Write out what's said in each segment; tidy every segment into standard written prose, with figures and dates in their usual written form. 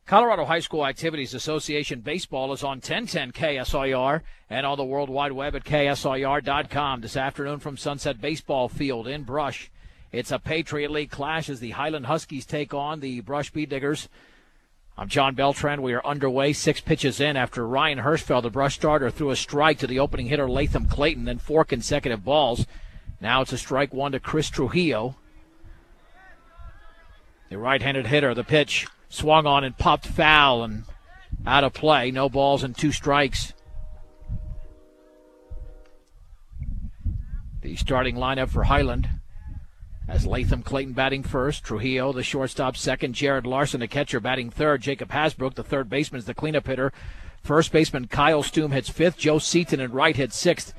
Colorado High School Activities Association Baseball is on 1010 KSIR and on the World Wide Web at KSIR.com. This afternoon from Sunset Baseball Field in Brush. It's a Patriot League clash as the Highland Huskies take on the Brush Bee Diggers. I'm John Beltran. We are underway 6 pitches in after Ryan Hirschfeld, the Brush starter, threw a strike to the opening hitter Latham Clayton, then 4 consecutive balls. Now it's a strike 1 to Chris Trujillo. The right-handed hitter, the pitch swung on and popped foul and out of play. No balls and 2 strikes. The starting lineup for Highland has Latham Clayton batting first, Trujillo, the shortstop, second, Jared Larson, the catcher, batting third, Jacob Hasbrook, the third baseman, is the cleanup hitter. First baseman Kyle Stoom hits 5th, Joe Seaton in right hits 6th.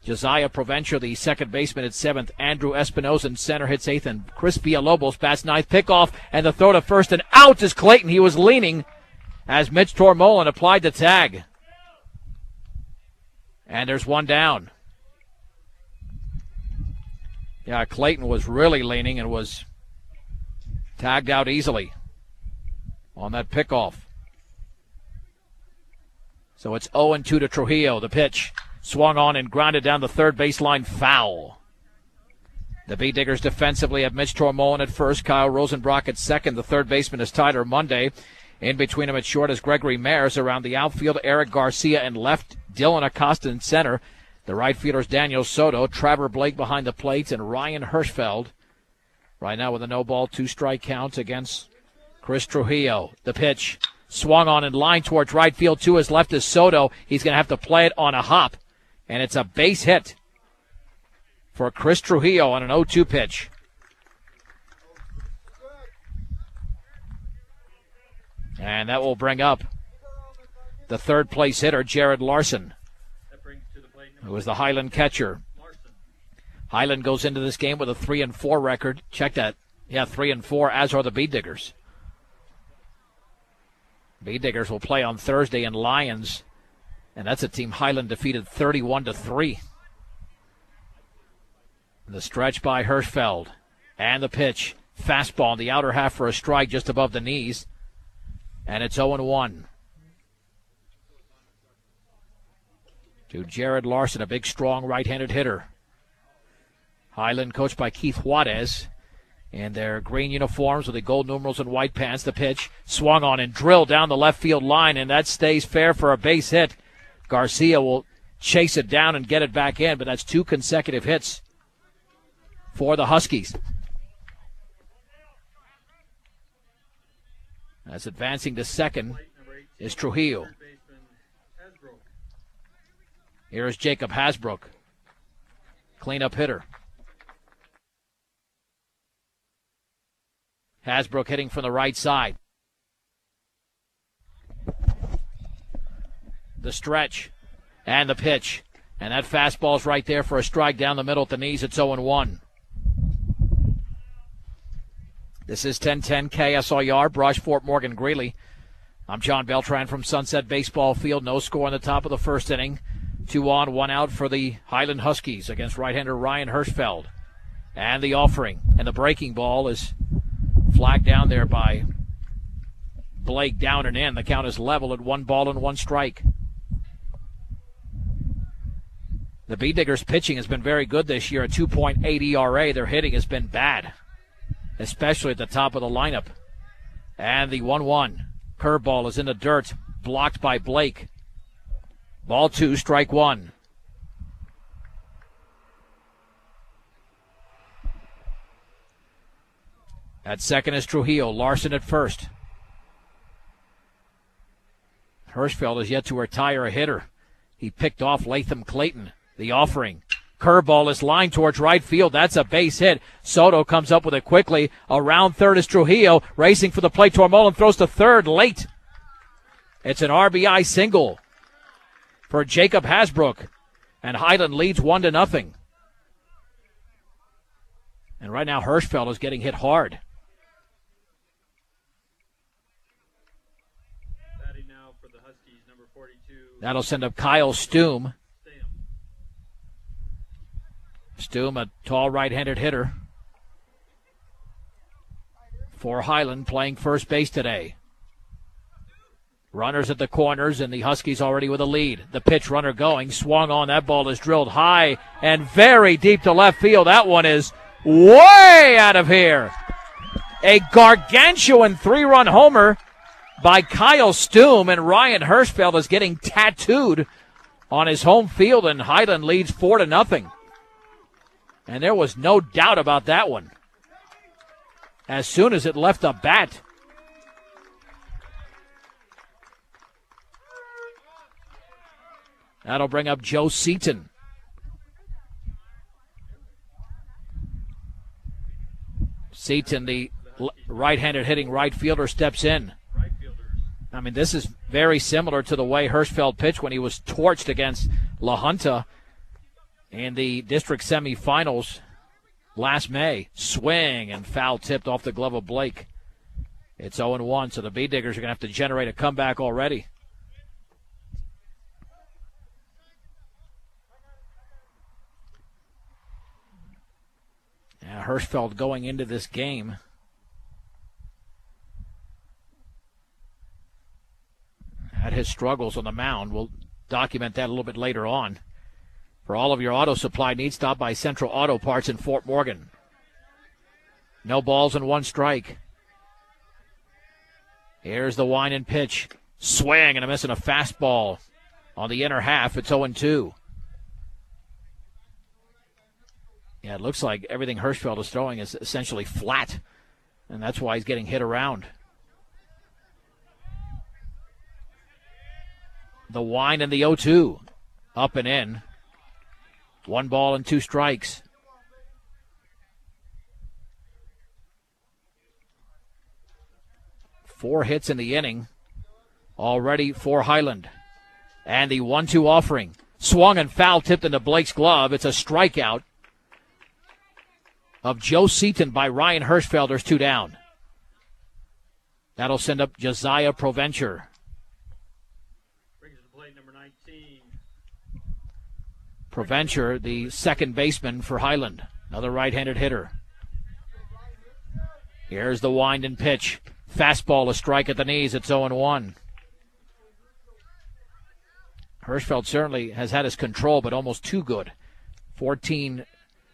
Josiah Provencher, the second baseman, at 7th. Andrew Espinoza in center hits 8th. And Chris Villalobos bats 9th. Pickoff and the throw to first. And out is Clayton. He was leaning as Mitch Tormolin applied the tag. And there's one down. Yeah, Clayton was really leaning and was tagged out easily on that pickoff. So it's 0-2 to Trujillo. The pitch swung on and grounded down the third baseline, foul. The Bee Diggers defensively have Mitch Tormolin at first, Kyle Rosenbrock at second. The third baseman is Tyler Monday. In between them at short is Gregory Mares. Around the outfield, Eric Garcia in left, Dylan Acosta in center. The right fielders Daniel Soto, Trevor Blake behind the plate, and Ryan Hirschfeld. Right now with a no-ball, 2-strike count against Chris Trujillo. The pitch swung on and line towards right field. To his left is Soto. He's going to have to play it on a hop. And it's a base hit for Chris Trujillo on an 0-2 pitch. And that will bring up the third place hitter, Jared Larson, who was the Highland catcher. Highland goes into this game with a 3-4 record. Check that. Yeah, 3-4, as are the Bee Diggers. Bee Diggers will play on Thursday in Lyons. And that's a team Highland defeated 31-3. The stretch by Hirschfeld. And the pitch. Fastball in the outer half for a strike just above the knees. And it's 0-1. To Jared Larson, a big, strong right-handed hitter. Highland coached by Keith Juarez. In their green uniforms with the gold numerals and white pants. The pitch swung on and drilled down the left field line. And that stays fair for a base hit. Garcia will chase it down and get it back in, but that's 2 consecutive hits for the Huskies. As advancing to second is Trujillo. Here is Jacob Hasbrook, cleanup hitter. Hasbrook hitting from the right side. The stretch and the pitch. And that fastball's right there for a strike down the middle at the knees. It's 0-1. This is 1010 KSIR, Brush, Fort Morgan, Greeley. I'm John Beltran from Sunset Baseball Field. No score in the top of the first inning. 2 on, 1 out for the Highland Huskies against right-hander Ryan Hirschfeld. And the offering. And the breaking ball is flagged down there by Blake, down and in. The count is level at 1 ball and 1 strike. The Bee Diggers' pitching has been very good this year, a 2.8 ERA. Their hitting has been bad, especially at the top of the lineup. And the 1-1 curveball is in the dirt, blocked by Blake. Ball 2, strike 1. At second is Trujillo, Larson at first. Hirschfeld is yet to retire a hitter. He picked off Latham Clayton. The offering. Curveball is lined towards right field. That's a base hit. Soto comes up with it quickly. Around third is Trujillo. Racing for the plate. Tormolin throws to third late. It's an RBI single for Jacob Hasbrook. And Highland leads 1-0. And right now Hirschfeld is getting hit hard. That'll send up Kyle Stoom. Stoom, a tall right-handed hitter for Highland, playing first base today. Runners at the corners, and the Huskies already with a lead. The pitch, runner going, swung on. That ball is drilled high and very deep to left field. That one is way out of here. A gargantuan 3-run homer by Kyle Stoom, and Ryan Hirschfeld is getting tattooed on his home field, and Highland leads 4-0. And there was no doubt about that one as soon as it left the bat. That'll bring up Joe Seaton. Seaton, the right-handed hitting right fielder, steps in. I mean, this is very similar to the way Hirschfeld pitched when he was torched against La Junta in the district semifinals last May. Swing and foul tipped off the glove of Blake. It's 0-1, so the Bee Diggers are going to have to generate a comeback already. Now, Hirschfeld going into this game had his struggles on the mound. We'll document that a little bit later on. For all of your auto supply needs, stop by Central Auto Parts in Fort Morgan. No balls and 1 strike. Here's the wind and pitch. Swing and a miss and a fastball on the inner half. It's 0-2. Yeah, it looks like everything Hirschfeld is throwing is essentially flat, and that's why he's getting hit around. The wind and the 0-2. Up and in. 1 ball and 2 strikes. Four hits in the inning already for Highland. And the 1-2 offering. Swung and foul tipped into Blake's glove. It's a strikeout of Joe Seaton by Ryan Hirschfeld. There's 2 down. That'll send up Josiah Provencher. Brings to plate number 19. Provencher, the second baseman for Highland. Another right-handed hitter. Here's the wind and pitch. Fastball, a strike at the knees. It's 0-1. Hirschfeld certainly has had his control, but almost too good. 14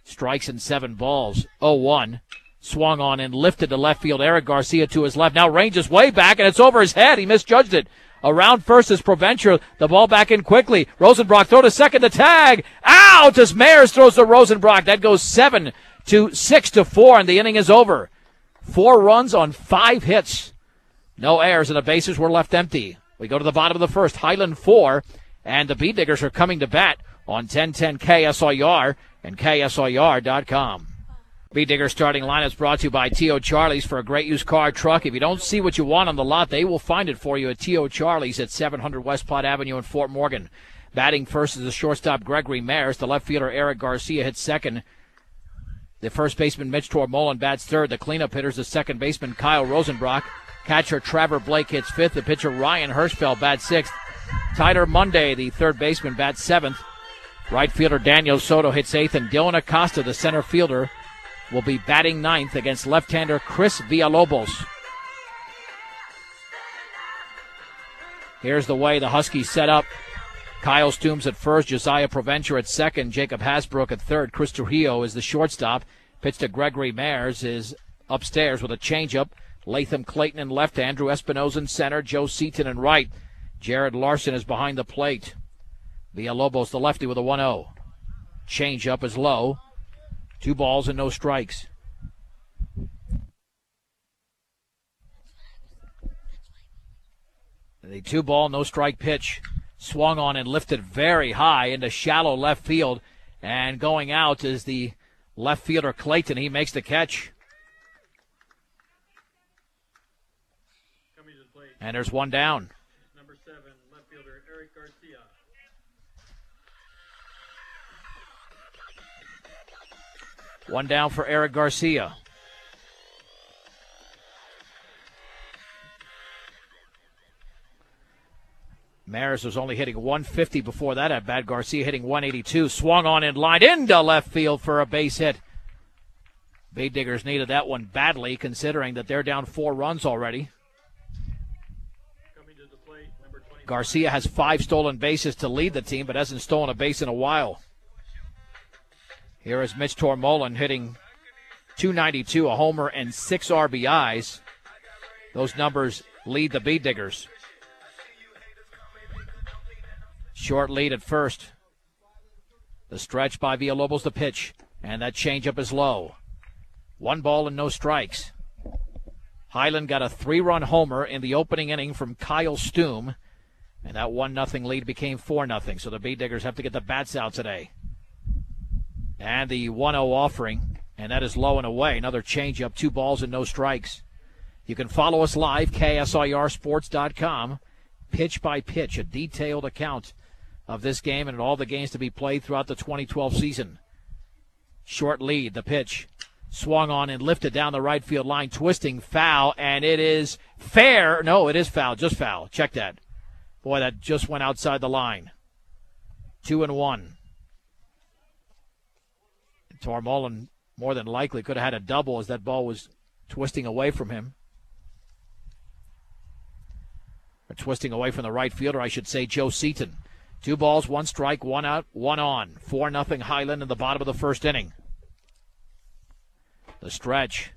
strikes and 7 balls. 0-1. Swung on and lifted to left field. Eric Garcia to his left. Now ranges way back, and it's over his head. He misjudged it. Around first is Provencher. The ball back in quickly. Rosenbrock throw to second. The tag. Out as Mayers throws to Rosenbrock. That goes 7-6-4, and the inning is over. 4 runs on 5 hits. No errors, and the bases were left empty. We go to the bottom of the first. Highland 4, and the Bee Diggers are coming to bat on 1010 KSIR and KSIR.com. Bee Digger starting lineups brought to you by T.O. Charlie's. For a great used car truck, if you don't see what you want on the lot, they will find it for you at T.O. Charlie's at 700 West Platte Avenue in Fort Morgan. Batting first is the shortstop Gregory Mayers. The left fielder Eric Garcia hits second. The first baseman Mitch Tormolen bats third. The cleanup hitters the second baseman Kyle Rosenbrock. Catcher Trevor Blake hits fifth. The pitcher Ryan Hirschfeld bats sixth. Tyler Monday, the third baseman, bats seventh. Right fielder Daniel Soto hits eighth, and Dylan Acosta, the center fielder, will be batting ninth against left-hander Chris Villalobos. Here's the way the Huskies set up. Kyle Stooms at first, Josiah Provencher at second, Jacob Hasbrook at third. Chris Trujillo is the shortstop. Pitch to Gregory Mayers is upstairs with a changeup. Latham Clayton in left, Andrew Espinoza in center, Joe Seaton in right. Jared Larson is behind the plate. Villalobos, the lefty, with a 1-0. Changeup is low. 2 balls and no strikes. The 2-ball, no strike pitch. Swung on and lifted very high into shallow left field. And going out is the left fielder Clayton. He makes the catch. And there's 1 down. Number 7, left fielder Eric Garcia. One down for Eric Garcia. Maris was only hitting 150 before that at bat. Garcia hitting 182. Swung on and lined into left field for a base hit. Bee Diggers needed that one badly, considering that they're down 4 runs already. Coming to the plate, number 25. Garcia has 5 stolen bases to lead the team, but hasn't stolen a base in a while. Here is Mitch Tormolin hitting .292, a homer, and 6 RBIs. Those numbers lead the Beat Diggers. Short lead at first. The stretch by Villalobos, the pitch, and that changeup is low. 1 ball and no strikes. Highland got a 3-run homer in the opening inning from Kyle Stoom, and that 1-0 lead became 4-0. So the Beat Diggers have to get the bats out today. And the 1-0 offering, and that is low and away. Another changeup, 2 balls and no strikes. You can follow us live, KSIRsports.com. Pitch by pitch, a detailed account of this game and all the games to be played throughout the 2012 season. Short lead, the pitch. Swung on and lifted down the right field line, twisting foul, and it is fair. No, it is foul, just foul. Check that. Boy, that just went outside the line. 2-1. Tormolin more than likely could have had a double as that ball was twisting away from him. Or twisting away from the right fielder, I should say, Joe Seaton. 2 balls, 1 strike, 1 out, 1 on. 4-0 Highland in the bottom of the first inning. The stretch.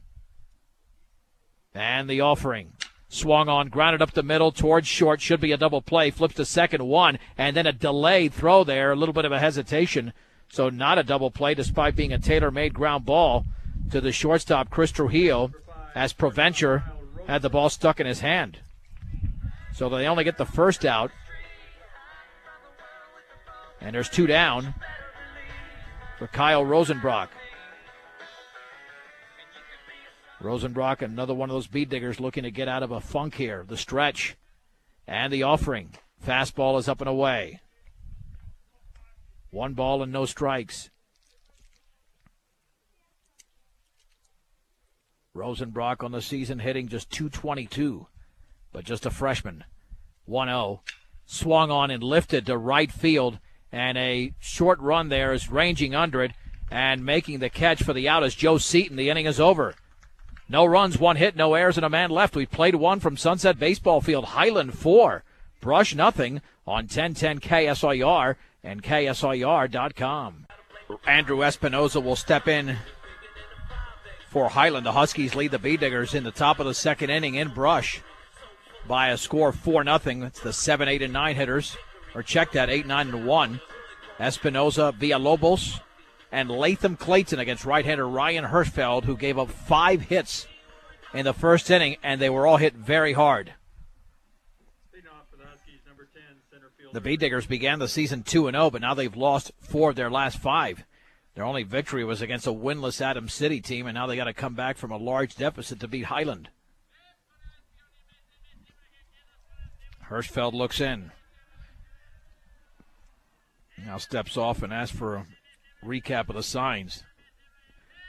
And the offering. Swung on, grounded up the middle towards short. Should be a double play. Flips to second, 1. And then a delayed throw there. A little bit of a hesitation. So not a double play despite being a tailor-made ground ball to the shortstop, Chris Trujillo, as Provencher had the ball stuck in his hand. So they only get the first out. And there's 2 down for Kyle Rosenbrock. Rosenbrock, another one of those Beat Diggers looking to get out of a funk here. The stretch and the offering. Fastball is up and away. 1 ball and no strikes. Rosenbrock on the season hitting just .222, but just a freshman. 1-0. Swung on and lifted to right field, and a short run there is ranging under it, and making the catch for the out is Joe Seaton. The inning is over. No runs, 1 hit, no errors, and a man left. We played 1 from Sunset Baseball Field. Highland 4, Brush nothing on 1010 KSIR and KSIR.com. Andrew Espinoza will step in for Highland. The Huskies lead the Beat Diggers in the top of the second inning in Brush by a score of 4-0. It's the 7, 8, and 9 hitters. Or check that, 8, 9, and 1. Espinoza, Villalobos, and Latham Clayton against right-hander Ryan Hirschfeld, who gave up 5 hits in the first inning, and they were all hit very hard. The Beat Diggers began the season 2-0, but now they've lost 4 of their last 5. Their only victory was against a winless Adams City team, and now they got to come back from a large deficit to beat Highland. Hirschfeld looks in. Now steps off and asks for a recap of the signs.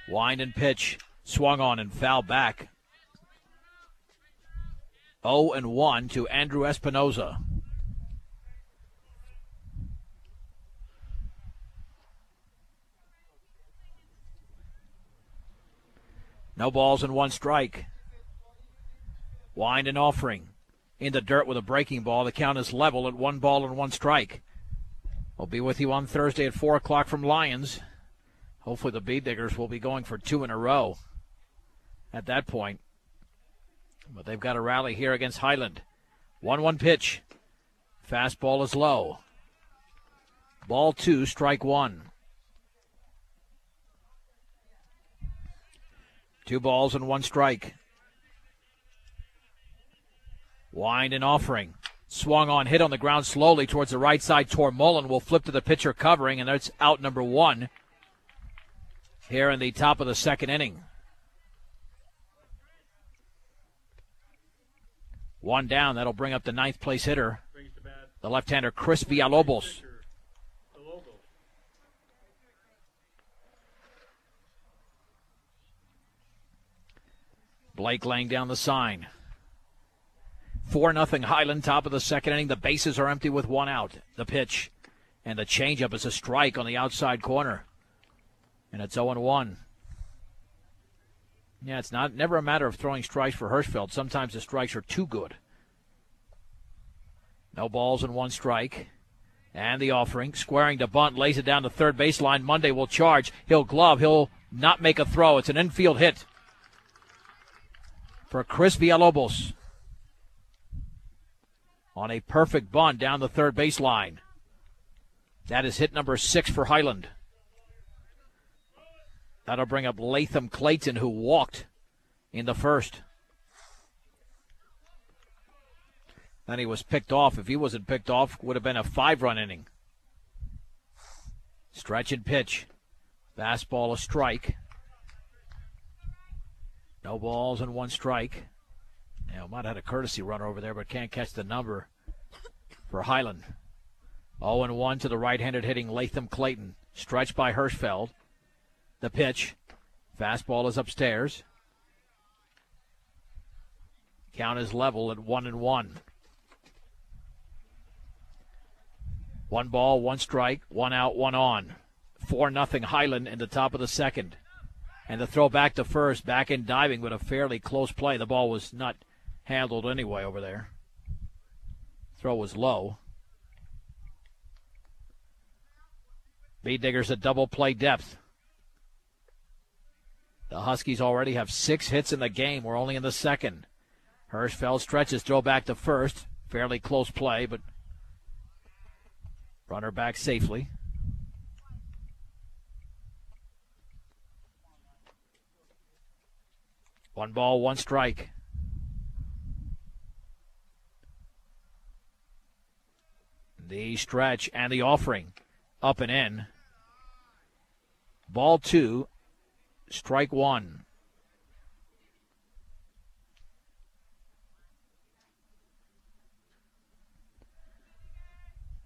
Wind and pitch. Swung on and foul back. 0-1 to Andrew Espinoza. No balls and 1 strike. Wind and offering. In the dirt with a breaking ball. The count is level at 1 ball and 1 strike. We'll be with you on Thursday at 4 o'clock from Lions. Hopefully the Beat Diggers will be going for 2 in a row at that point. But they've got a rally here against Highland. 1-1 pitch. Fastball is low. Ball 2, strike 1. 2 balls and 1 strike. Wind and offering. Swung on, hit on the ground slowly towards the right side. Tormolin will flip to the pitcher covering, and that's out number 1 here in the top of the second inning. 1 down. That'll bring up the 9th place hitter, the left-hander Chris Villalobos. Blake laying down the sign. 4-0 Highland, top of the second inning. The bases are empty with 1 out. The pitch and the changeup is a strike on the outside corner. And it's 0-1. Yeah, it's never a matter of throwing strikes for Hirschfeld. Sometimes the strikes are too good. No balls and one strike. And the offering, squaring to bunt, lays it down to third baseline. Monday will charge. He'll glove. He'll not make a throw. It's an infield hit for Chris Villalobos on a perfect bunt down the third baseline. That is hit number 6 for Highland. That'll bring up Latham Clayton, who walked in the first. Then he was picked off. If he wasn't picked off, would have been a 5-run inning. Stretch and pitch. Fastball, a strike. No balls and one strike. Now, might have had a courtesy runner over there, but can't catch the number for Highland. 0-1 to the right-handed hitting Latham Clayton. Stretched by Hirschfeld. The pitch. Fastball is upstairs. Count is level at 1-1. 1 ball, 1 strike, 1 out, 1 on. 4-0 Highland in the top of the second. And the throw back to first, back in diving with a fairly close play. The ball was not handled anyway over there. Throw was low. Bee Diggers at double play depth. The Huskies already have 6 hits in the game. We're only in the second. Hirschfeld stretches, throw back to first. Fairly close play, but runner back safely. One ball, one strike. The stretch and the offering. Up and in. Ball 2. Strike 1.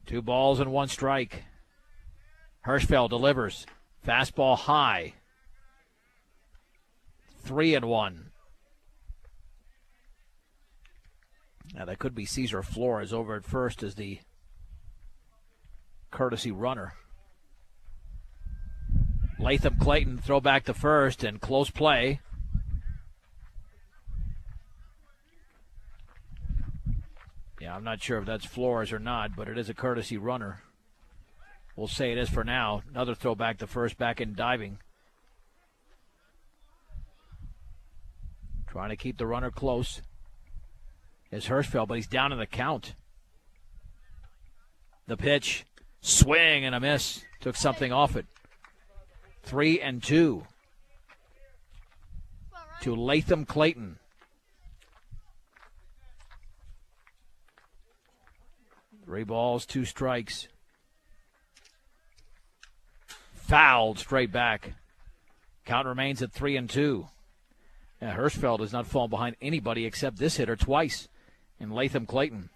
Two balls and one strike. Hirschfeld delivers. Fastball high. 3-1. Now that could be Cesar Flores over at first as the courtesy runner. Latham Clayton throw back to first and close play. Yeah, I'm not sure if that's Flores or not, but it is a courtesy runner. We'll say it is for now. Another throw back to first, back in diving. Trying to keep the runner close is Hirschfeld, but he's down in the count. The pitch, swing and a miss. Took something off it. 3-2 to Latham Clayton. Three balls, two strikes. Fouled straight back. Count remains at 3-2. Yeah, Hirschfeld has not fallen behind anybody except this hitter twice in Latham Clayton.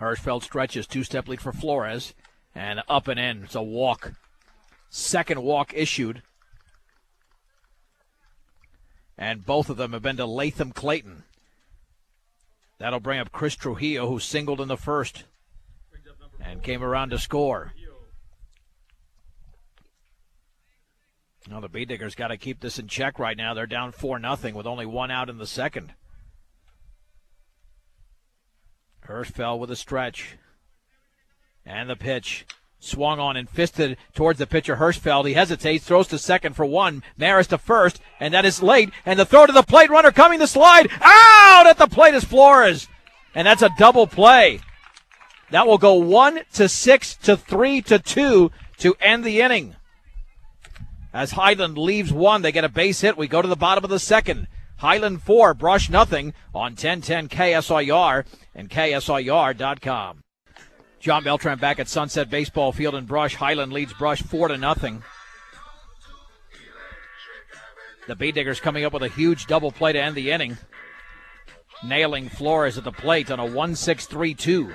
Hirschfeld stretches, two-step lead for Flores, and up and in. It's a walk. Second walk issued. And both of them have been to Latham Clayton. That'll bring up Chris Trujillo, who singled in the first and came around to score. Now the Bee Diggers got to keep this in check right now. They're down 4-0 with only 1 out in the second. Hirschfeld with a stretch. And the pitch. Swung on and fisted towards the pitcher, Hirschfeld. He hesitates, throws to second for 1. Maris to first, and that is late. And the throw to the plate, runner coming to slide. Out at the plate is Flores. And that's a double play. That will go 1-6 to 3-2 to end the inning. As Highland leaves 1, they get a base hit. We go to the bottom of the second. Highland 4, Brush nothing on 1010 KSIR and KSIR.com. John Beltran back at Sunset Baseball Field in Brush. Highland leads Brush 4-0. The Bee Diggers coming up with a huge double play to end the inning, nailing Flores at the plate on a 1-6-3-2.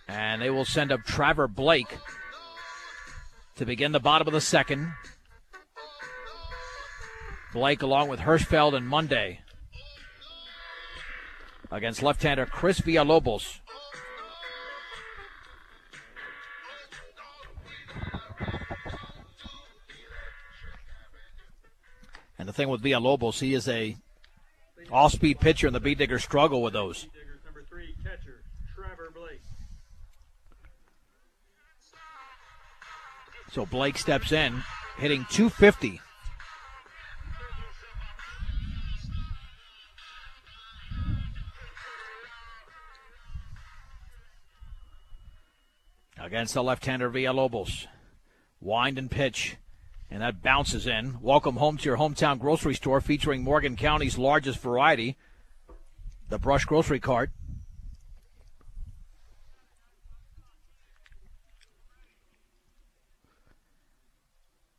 And they will send up Trevor Blake to begin the bottom of the second. Blake along with Hirschfeld and Monday against left-hander Chris Villalobos. And the thing with Villalobos, he is a off-speed pitcher, and the Beat Diggers struggle with those. Beat Diggers number 3, catcher, Trevor Blake. So Blake steps in, hitting .250. Against the left-hander Villalobos. Wind and pitch, and that bounces in. Welcome home to your hometown grocery store featuring Morgan County's largest variety, the Brush Grocery Cart.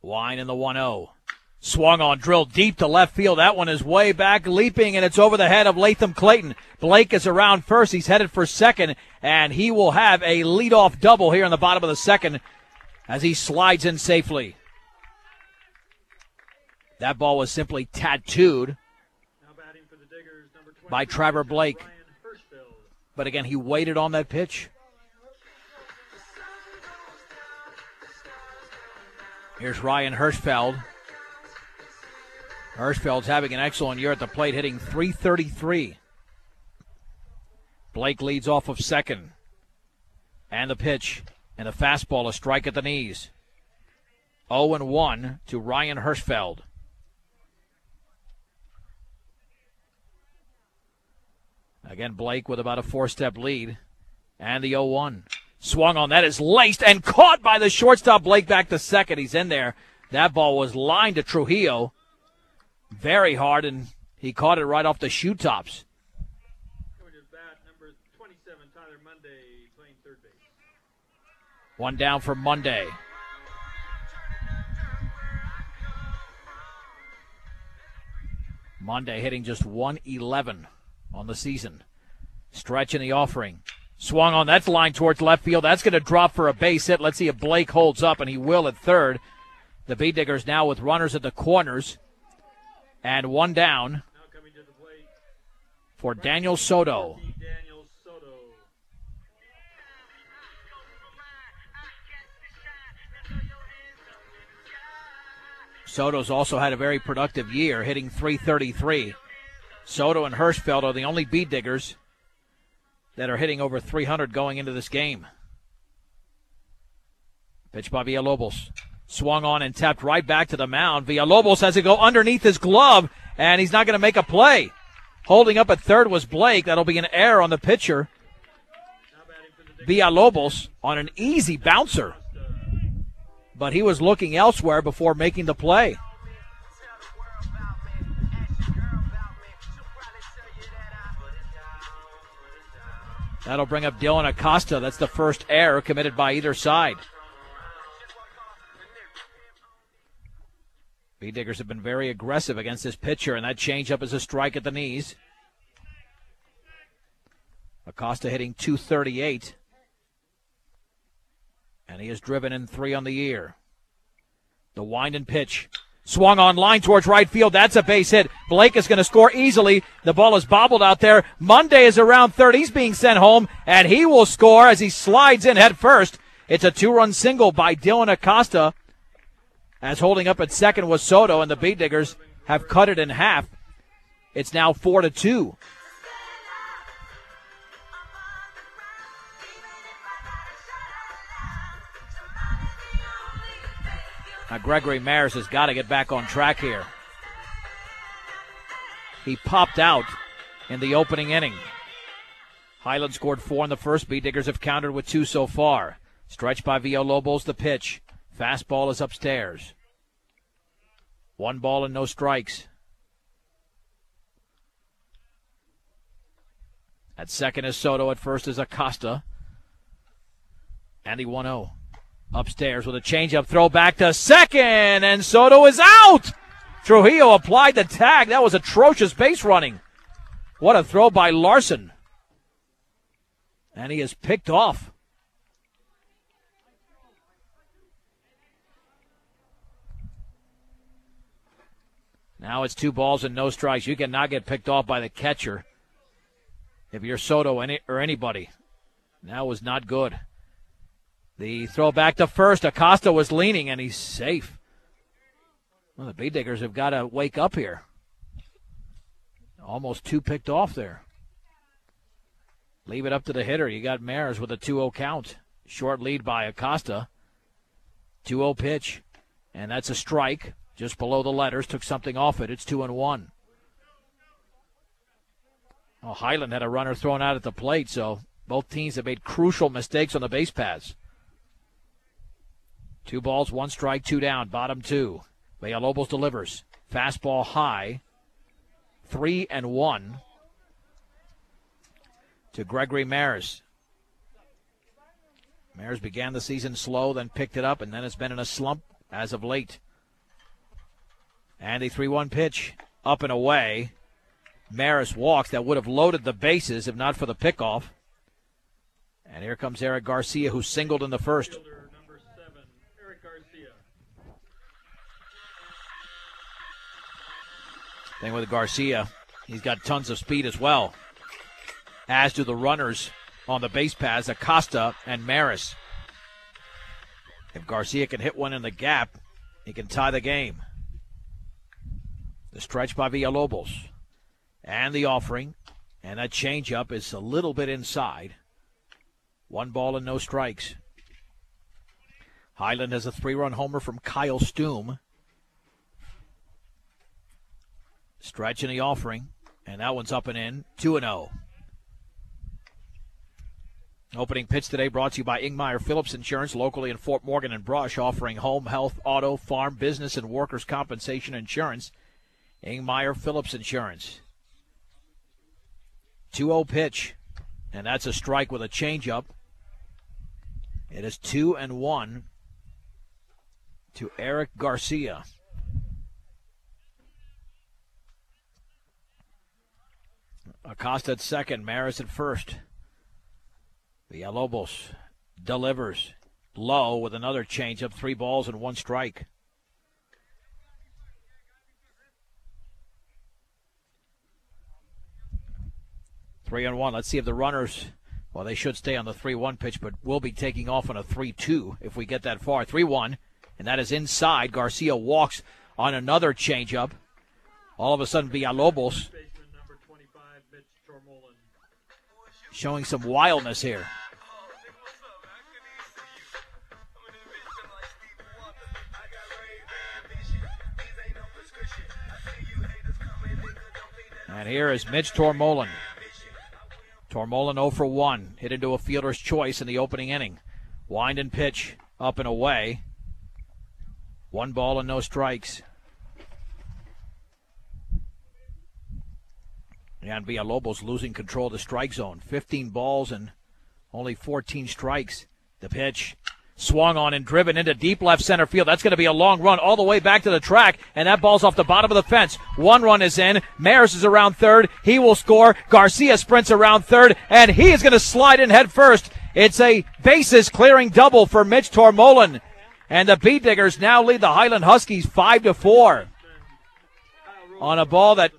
Wind in the 1-0. Swung on, drilled deep to left field. That one is way back, leaping, and it's over the head of Latham Clayton. Blake is around first. He's headed for second, and he will have a leadoff double here in the bottom of the second as he slides in safely. That ball was simply tattooed by Trevor Blake. But again, he waited on that pitch. Here's Ryan Hirschfeld. Hirschfeld's having an excellent year at the plate, hitting .333. Blake leads off of second. And the pitch. And a fastball, a strike at the knees. 0-1 to Ryan Hirschfeld. Again, Blake with about a 4-step lead. And the 0-1. Swung on, that is laced and caught by the shortstop. Blake back to second. He's in there. That ball was lined to Trujillo very hard, and he caught it right off the shoe tops. Coming to bat, number 27, Tyler Monday, playing third base. One down for Monday. Monday hitting just .111 on the season. Stretch in the offering. Swung on, that's line towards left field. That's going to drop for a base hit. Let's see if Blake holds up, and he will at third. The Beat Diggers now with runners at the corners. And one down Now coming to the plate for Daniel Soto. Daniel Soto. Soto's also had a very productive year, hitting .333. Soto and Hirschfeld are the only Beat Diggers that are hitting over .300 going into this game. Pitch by Villalobos. Swung on and tapped right back to the mound. Villalobos has to go underneath his glove, and he's not going to make a play. Holding up at third was Blake. That'll be an error on the pitcher. Villalobos on an easy bouncer. But he was looking elsewhere before making the play. That'll bring up Dylan Acosta. That's the first error committed by either side. Beat Diggers have been very aggressive against this pitcher, and that changeup is a strike at the knees. Acosta hitting .238. And he has driven in 3 on the year. The wind and pitch. Swung on, line towards right field. That's a base hit. Blake is going to score easily. The ball is bobbled out there. Monday is around third. He's being sent home, and he will score as he slides in head first. It's a 2-run single by Dylan Acosta. As holding up at second was Soto, and the Beat Diggers have cut it in half. It's now 4-2. Now Gregory Maris has got to get back on track here. He popped out in the opening inning. Highland scored 4 in the first. Beat Diggers have countered with 2 so far. Stretched by Villalobos, the pitch. Fastball is upstairs. 1 ball and no strikes. At second is Soto. At first is Acosta. And the 1-0. Upstairs with a changeup throw back to second. And Soto is out. Trujillo applied the tag. That was atrocious base running. What a throw by Larson. And he is picked off. Now it's 2 balls and no strikes. You cannot get picked off by the catcher if you're Soto or anybody. That was not good. The throw back to first. Acosta was leaning, and he's safe. Well, the Bee Diggers have got to wake up here. Almost 2 picked off there. Leave it up to the hitter. You got Mares with a 2-0 count. Short lead by Acosta. 2-0 pitch. And that's a strike. Just below the letters. Took something off it. It's 2-1. Well, Highland had a runner thrown out at the plate, so both teams have made crucial mistakes on the base paths. 2 balls, 1 strike, 2 down. Bottom 2. Villalobos delivers. Fastball high. 3-1 to Gregory Mares. Mares began the season slow, then picked it up, and then has been in a slump as of late. And a 3-1 pitch up and away. Maris walks. That would have loaded the bases if not for the pickoff. And here comes Eric Garcia, who singled in the first. Number 7, Eric Garcia. Thing with Garcia, he's got tons of speed as well, as do the runners on the base paths, Acosta and Maris. If Garcia can hit one in the gap, he can tie the game. The stretch by Villalobos. And the offering. And that changeup is a little bit inside. 1 ball and no strikes. Highland has a 3-run homer from Kyle Stoom. Stretch in the offering. And that one's up and in. 2-0. Opening pitch today brought to you by Ingmeyer Phillips Insurance, locally in Fort Morgan and Brush, offering home, health, auto, farm, business, and workers' compensation insurance. Ingmeyer Phillips Insurance. 2-0 pitch, and that's a strike with a changeup. It is 2-1 to Eric Garcia. Acosta at second, Maris at first. Villalobos delivers low with another changeup, 3 balls and 1 strike. Three and 1. Let's see if the runners, well, they should stay on the 3-1 pitch, but we'll be taking off on a 3-2 if we get that far. 3-1, and that is inside. Garcia walks on another changeup. All of a sudden, Villalobos showing some wildness here. And here is Mitch Tormolen. Tormolen 0 for 1, hit into a fielder's choice in the opening inning. Wind and pitch, up and away. 1 ball and no strikes. And Villalobos losing control of the strike zone. 15 balls and only 14 strikes. The pitch swung on and driven into deep left center field. That's going to be a long run all the way back to the track, and that ball's off the bottom of the fence. 1 run is in. Maris is around third. He will score. Garcia sprints around third, and he is going to slide in head first. It's a bases-clearing double for Mitch Tormolen, and the Bee Diggers now lead the Highland Huskies 5-4 on a ball that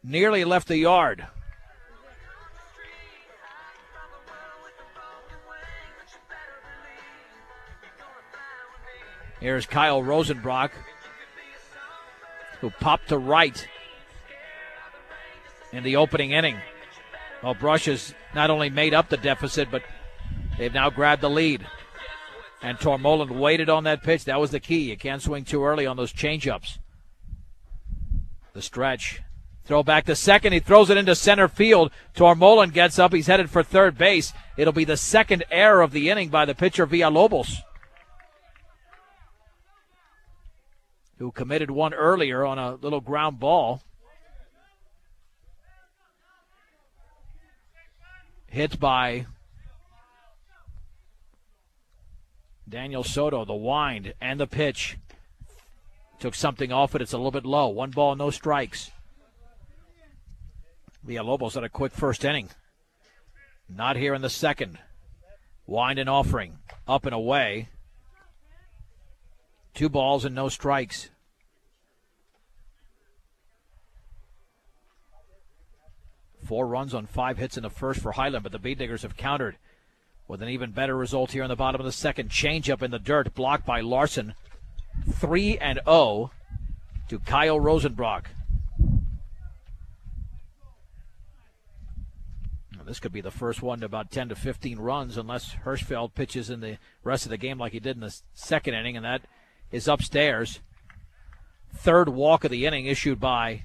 nearly left the yard. Here's Kyle Rosenbrock, who popped to right in the opening inning. Well, Brush has not only made up the deficit, but they've now grabbed the lead. And Tormolen waited on that pitch. That was the key. You can't swing too early on those changeups. The stretch. Throw back to second. He throws it into center field. Tormolen gets up. He's headed for third base. It'll be the second error of the inning by the pitcher Villalobos, who committed one earlier on a little ground ball. Hit by Daniel Soto. The wind and the pitch. Took something off it. It's a little bit low. 1 ball, no strikes. Villalobos had a quick first inning. Not here in the second. Wind and offering. Up and away. 2 balls and no strikes. Four runs on 5 hits in the first for Highland, but the Bee Diggers have countered with an even better result here in the bottom of the second. Changeup in the dirt, blocked by Larson. 3-0 to Kyle Rosenbrock. This could be the first one to about 10 to 15 runs unless Hirschfeld pitches in the rest of the game like he did in the second inning, and that is upstairs. Third walk of the inning issued by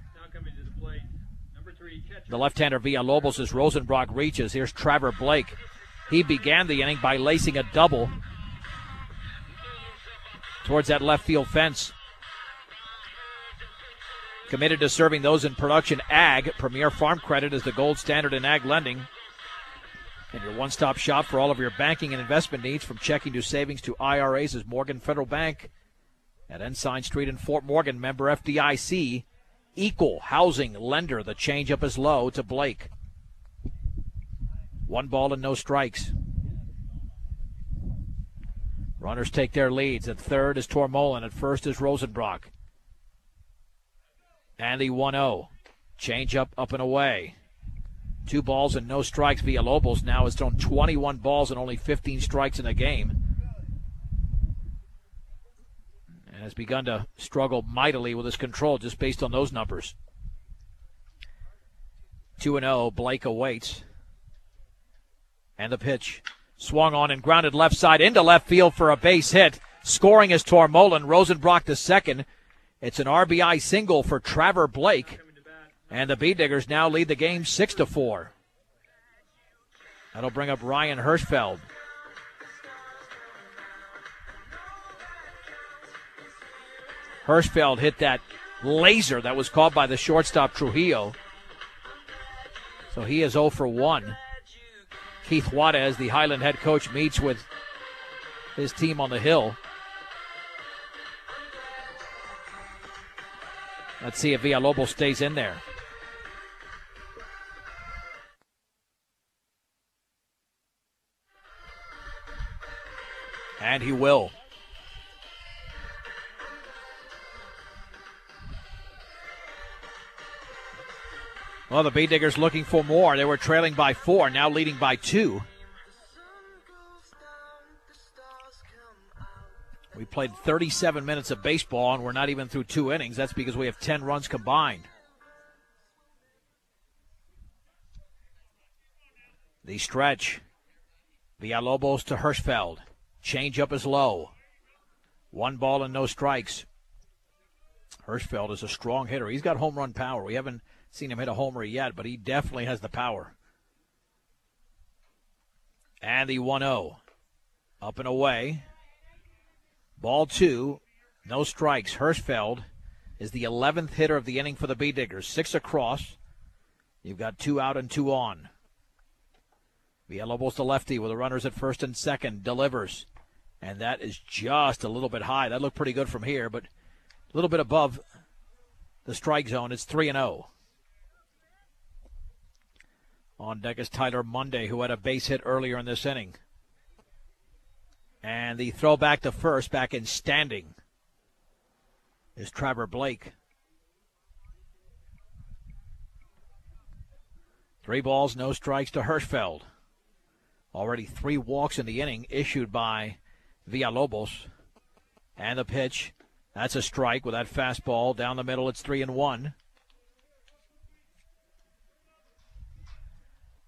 the left-hander Villalobos as Rosenbrock reaches. Here's Trevor Blake. He began the inning by lacing a double towards that left field fence. Committed to serving those in production ag. Premier Farm Credit is the gold standard in ag lending. And your one-stop shop for all of your banking and investment needs, from checking to savings to IRAs, is Morgan Federal Bank at Ensign Street in Fort Morgan. Member FDIC. Equal housing lender. The changeup is low to Blake. 1 ball and no strikes. Runners take their leads. At third is Tormolen. At first is Rosenbrock. And the 1-0. Changeup up and away. 2 balls and no strikes. Villalobos now has thrown 21 balls and only 15 strikes in a game. And has begun to struggle mightily with his control just based on those numbers. 2-0. Blake awaits. And the pitch. Swung on and grounded left side into left field for a base hit. Scoring is Tormolen. Rosenbrock to second. It's an RBI single for Trevor Blake. And the B-Diggers now lead the game 6-4. That'll bring up Ryan Hirschfeld. Hirschfeld hit that laser that was caught by the shortstop Trujillo. So he is 0 for 1. Keith Juarez, the Highland head coach, meets with his team on the hill. Let's see if Villalobos stays in there. And he will. Well, the B-Diggers looking for more. They were trailing by 4, now leading by 2. We played 37 minutes of baseball, and we're not even through 2 innings. That's because we have 10 runs combined. The stretch. Villalobos to Hirschfeld. Changeup is low. 1 ball and no strikes. Hirschfeld is a strong hitter. He's got home run power. We haven't seen him hit a homer yet, but he definitely has the power. And the 1-0. Up and away. Ball 2. No strikes. Hirschfeld is the 11th hitter of the inning for the B-Diggers. 6 across. You've got 2 out and 2 on. Villalobos the lefty with the runners at first and second. Delivers. And that is just a little bit high. That looked pretty good from here, but a little bit above the strike zone. It's 3-0. On deck is Tyler Monday, who had a base hit earlier in this inning. And the throw back to first, back in standing, is Trevor Blake. 3 balls, no strikes to Hirschfeld. Already 3 walks in the inning issued by Villalobos. And the pitch. That's a strike with that fastball. Down the middle, it's 3-1.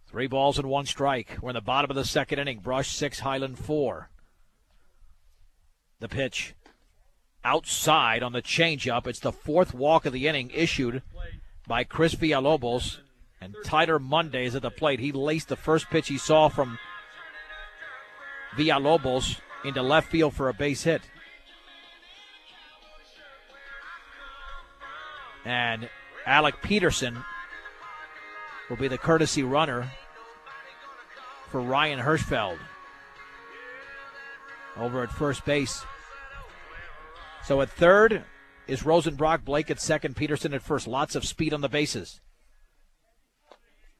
3 balls and 1 strike. We're in the bottom of the second inning. Brush 6, Highland 4. The pitch. Outside on the changeup. It's the 4th walk of the inning issued by Chris Villalobos. And Tyler Monday is at the plate. He laced the first pitch he saw from Villalobos into left field for a base hit. And Alec Peterson will be the courtesy runner for Ryan Hirschfeld over at first base. So at third is Rosenbrock, Blake at second, Peterson at first. Lots of speed on the bases.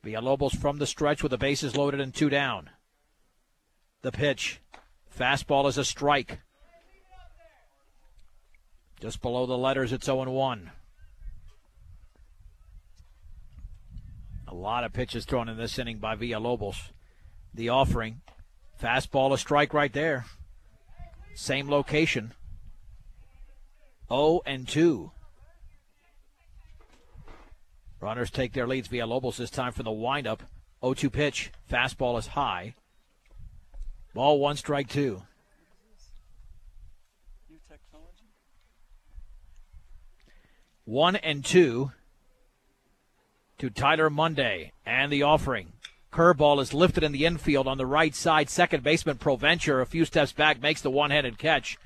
Villalobos from the stretch with the bases loaded and 2 down. The pitch. Fastball is a strike. Just below the letters, it's 0-1. A lot of pitches thrown in this inning by Villalobos. The offering. Fastball, a strike right there. Same location. 0-2. Runners take their leads via Lobos this time from the windup. 0-2 pitch. Fastball is high. Ball 1, strike 2. New technology. 1-2 to Tyler Monday. And the offering. Curveball is lifted in the infield on the right side. Second baseman Provencher a few steps back makes the one-handed catch.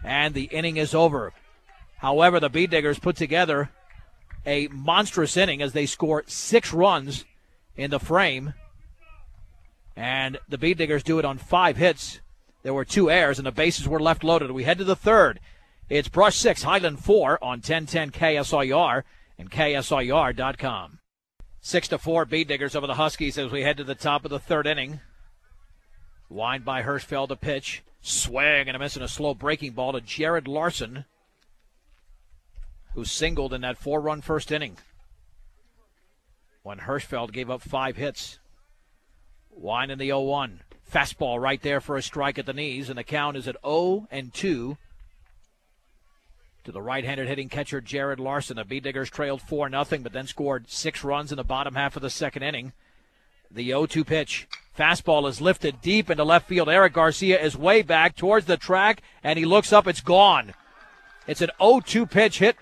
And the inning is over. However, the Bee Diggers put together a monstrous inning as they score 6 runs in the frame. And the Bee Diggers do it on 5 hits. There were 2 errors, and the bases were left loaded. We head to the third. It's Brush 6, Highland 4 on 1010 KSIR and KSIR.com. 6-4 Bee Diggers over the Huskies as we head to the top of the third inning. Wind by Hirschfeld, a pitch. Swing and a miss and a slow breaking ball to Jared Larson, who singled in that 4-run first inning when Hirschfeld gave up 5 hits. Wind in the 0-1. Fastball right there for a strike at the knees, and the count is at 0-2 to the right-handed hitting catcher Jared Larson. The Bee Diggers trailed 4-0, but then scored 6 runs in the bottom half of the second inning. The 0-2 pitch. Fastball is lifted deep into left field. Eric Garcia is way back towards the track, and he looks up. It's gone. It's an 0-2 pitch hit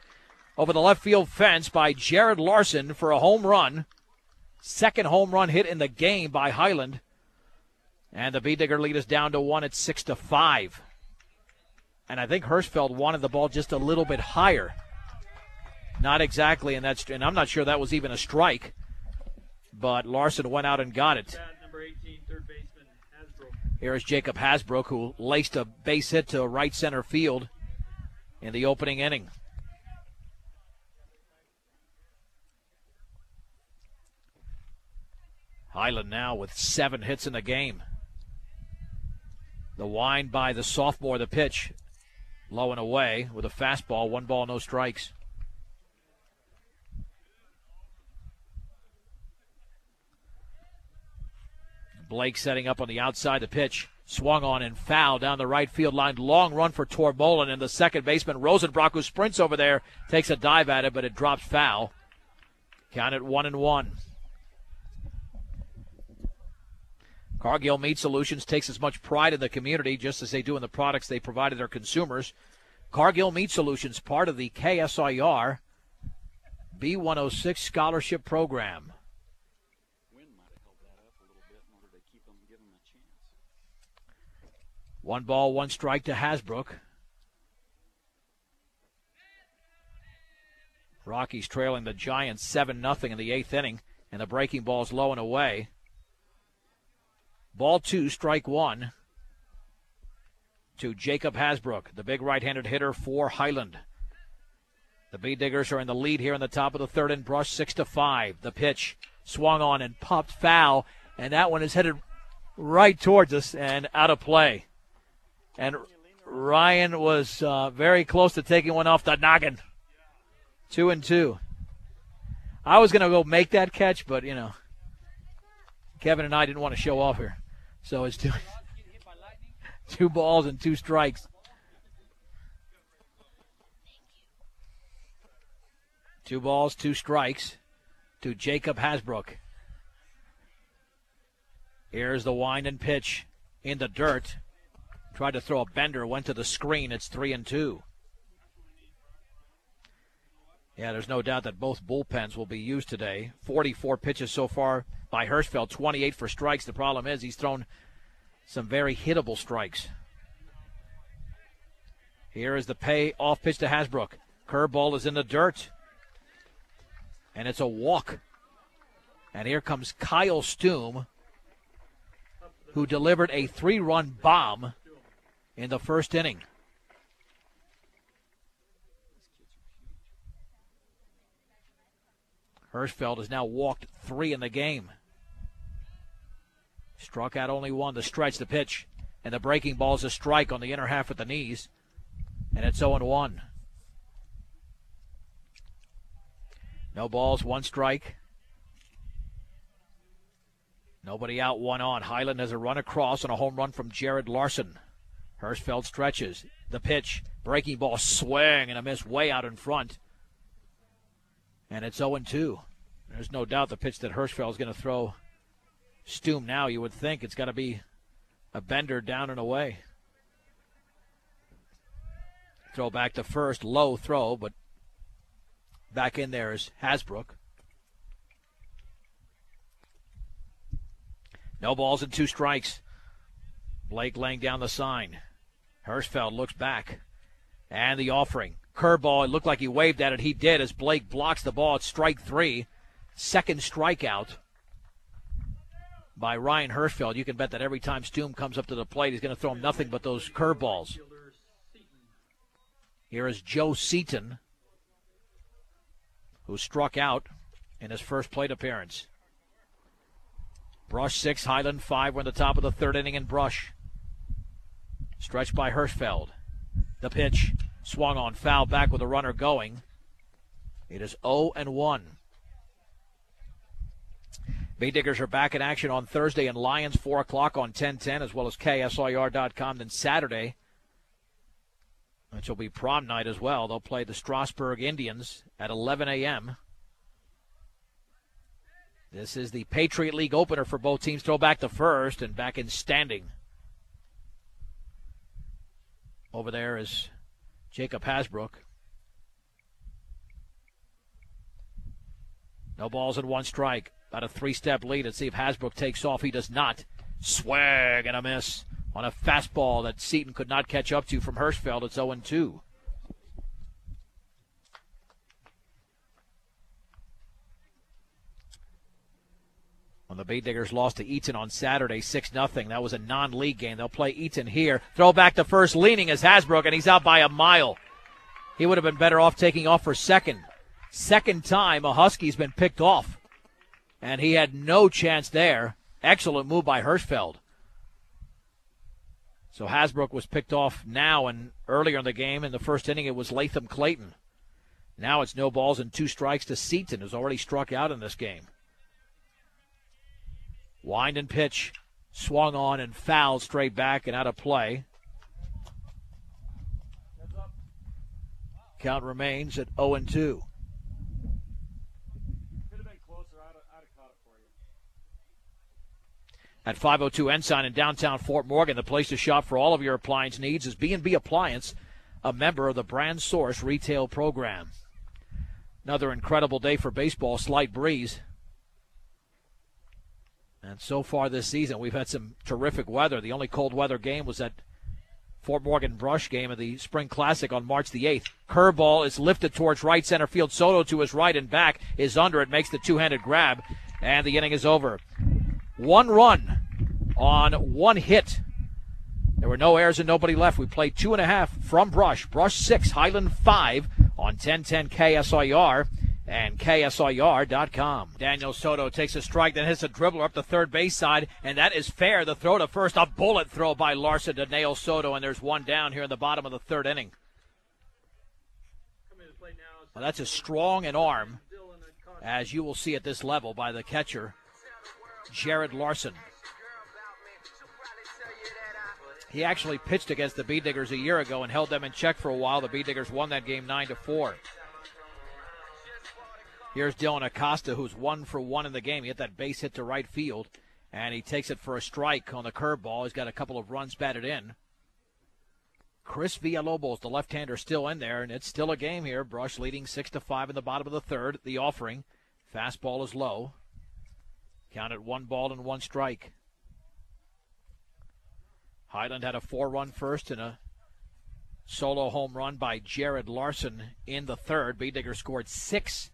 over the left field fence by Jared Larson for a home run. Second home run hit in the game by Highland. And the Bee Digger lead is down to 1 at 6-5. And I think Hirschfeld wanted the ball just a little bit higher. Not exactly, and I'm not sure that was even a strike. But Larson went out and got it. Number 18, third baseman Hasbro. Here is Jacob Hasbrook, who laced a base hit to right center field in the opening inning. Highland now with 7 hits in the game. The wind by the sophomore, the pitch. Low and away with a fastball, 1 ball, no strikes. Blake setting up on the outside, the pitch. Swung on and foul down the right field line. Long run for Tormolen, and the second baseman, Rosenbrock, who sprints over there, takes a dive at it, but it drops foul. Count it 1-1. Cargill Meat Solutions takes as much pride in the community just as they do in the products they provide to their consumers. Cargill Meat Solutions, part of the KSIR B106 Scholarship Program. Wind might have held that up a little bit in order to keep them, give them a chance. 1 ball, 1 strike to Hasbrook. Rockies trailing the Giants 7-0 in the 8th inning, and the breaking ball's low and away. Ball 2, strike 1 to Jacob Hasbrook, the big right-handed hitter for Highland. The Bee Diggers are in the lead here in the top of the third in Brush 6-5. The pitch swung on and popped foul, and that one is headed right towards us and out of play. And Ryan was very close to taking one off the noggin. 2-2. I was going to go make that catch, but, Kevin and I didn't want to show off here. So it's 2 balls and 2 strikes. 2 balls, 2 strikes to Jacob Hasbrook. Here's the wind and pitch in the dirt. Tried to throw a bender, went to the screen. It's 3-2. Yeah, there's no doubt that both bullpens will be used today. 44 pitches so far by Hirschfeld, 28 for strikes. The problem is he's thrown some very hittable strikes. Here is the pay-off pitch to Hasbrook. Curveball is in the dirt. And it's a walk. And here comes Kyle Stoom, who delivered a 3-run bomb in the first inning. Hirschfeld has now walked 3 in the game. Struck out only 1. The stretch, the pitch, and the breaking ball is a strike on the inner half at the knees. And it's 0-1. No balls, 1 strike. Nobody out, 1 on. Highland has a run across on a home run from Jared Larson. Hirschfeld stretches. The pitch, breaking ball, swing and a miss way out in front. And it's 0-2. There's no doubt the pitch that Hirschfeld is going to throw Stum now. You would think it's got to be a bender down and away. Throw back to first, low throw, but back in there is Hasbrook. No balls and 2 strikes. Blake laying down the sign. Hirschfeld looks back. And the offering. Curveball, it looked like he waved at it. He did as Blake blocks the ball. It's strike 3. Second strikeout by Ryan Hirschfeld. You can bet that every time Stum comes up to the plate, he's going to throw him nothing but those curveballs. Here is Joe Seaton, who struck out in his first plate appearance. Brush 6, Highland 5. We're in the top of the third inning in Brush. Stretched by Hirschfeld. The pitch swung on, foul back with a runner going. It is 0-1. Bay Diggers are back in action on Thursday in Lions, 4 o'clock on 1010, as well as KSIR.com. Then Saturday, which will be prom night as well, they'll play the Strasburg Indians at 11 a.m. This is the Patriot League opener for both teams. Throw back to first, and back in standing over there is Jacob Hasbrook. No balls and 1 strike. About a 3-step lead. Let's see if Hasbrook takes off. He does not. Swag and a miss on a fastball that Seaton could not catch up to from Hirschfeld. It's 0-2. When the Bay Diggers lost to Eaton on Saturday, 6-0. That was a non-league game. They'll play Eaton here. Throw back to first, leaning is Hasbrook, and he's out by a mile. He would have been better off taking off for second. Second time a Husky's been picked off, and he had no chance there. Excellent move by Hirschfeld. So Hasbrook was picked off now, and earlier in the game, in the first inning, it was Latham Clayton. Now it's no balls and 2 strikes to Seaton, who's already struck out in this game. Wind and pitch, swung on and fouled straight back and out of play. Count remains at 0-2. Could have been closer. I'd have caught it for you. At 502 Ensign in downtown Fort Morgan, the place to shop for all of your appliance needs is B&B Appliance, a member of the Brand Source retail program. Another incredible day for baseball, slight breeze. And so far this season, we've had some terrific weather. The only cold weather game was that Fort Morgan Brush game of the Spring Classic on March the 8th. Curveball is lifted towards right center field. Soto to his right and back is under it, makes the two-handed grab, and the inning is over. 1 run on 1 hit. There were no errors and nobody left. We played 2.5 from Brush. Brush 6, Highland 5 on 1010 KSIR and KSIR.com. Daniel Soto takes a strike, then hits a dribbler up the third base side, and that is fair. The throw to first, a bullet throw by Larson to nail Soto, and there's 1 down here in the bottom of the third inning. Well, that's as strong an arm as you will see at this level by the catcher, Jared Larson. He actually pitched against the Bee Diggers a year ago and held them in check for a while. The Bee Diggers won that game 9-4. Here's Dylan Acosta, who's 1 for 1 in the game. He hit that base hit to right field, and he takes it for a strike on the curveball. He's got a couple of runs batted in. Chris Villalobos, the left-hander, still in there, and it's still a game here. Brush leading 6-5 in the bottom of the third. The offering. Fastball is low. Counted 1 ball and 1 strike. Highland had a 4-run first and a solo home run by Jared Larson in the third. Bee Digger scored 6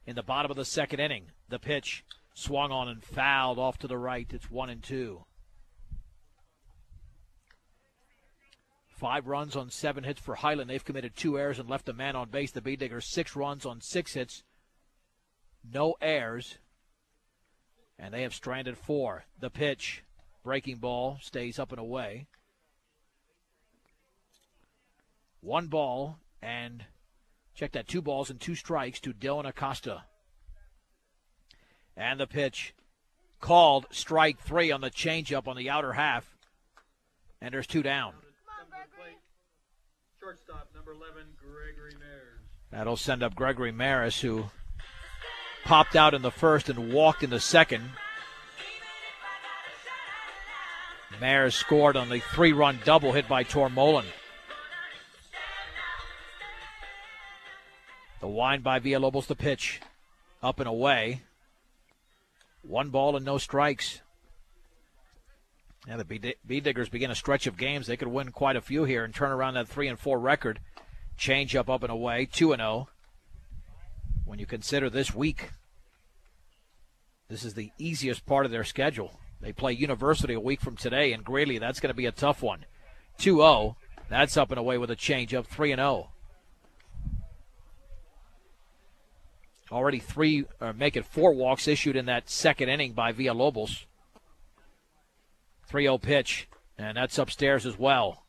in the bottom of the second inning. The pitch swung on and fouled off to the right. It's 1-2. 5 runs on 7 hits for Highland. They've committed 2 errors and left a man on base. The Bee Diggers 6 runs on 6 hits. No errors. And they have stranded 4. The pitch, breaking ball, stays up and away. 1 ball and check that, 2 balls and 2 strikes to Dylan Acosta. And the pitch called strike 3 on the changeup on the outer half. And there's 2 down. Shortstop, number 11, Gregory Mares. That'll send up Gregory Maris, who popped out in the first and walked in the second. Mares scored on the 3-run double hit by Tormolen. The wind by Villalobos, the pitch. Up and away. 1 ball and no strikes. Yeah, the Bee Diggers begin a stretch of games. They could win quite a few here and turn around that 3-4 record. Change up and away, 2-0. When you consider this week, this is the easiest part of their schedule. They play University a week from today in Greeley. That's going to be a tough one. 2-0. That's up and away with a change up, 3-0. Already 4 walks issued in that second inning by Villalobos. 3-0 pitch, and that's upstairs as well.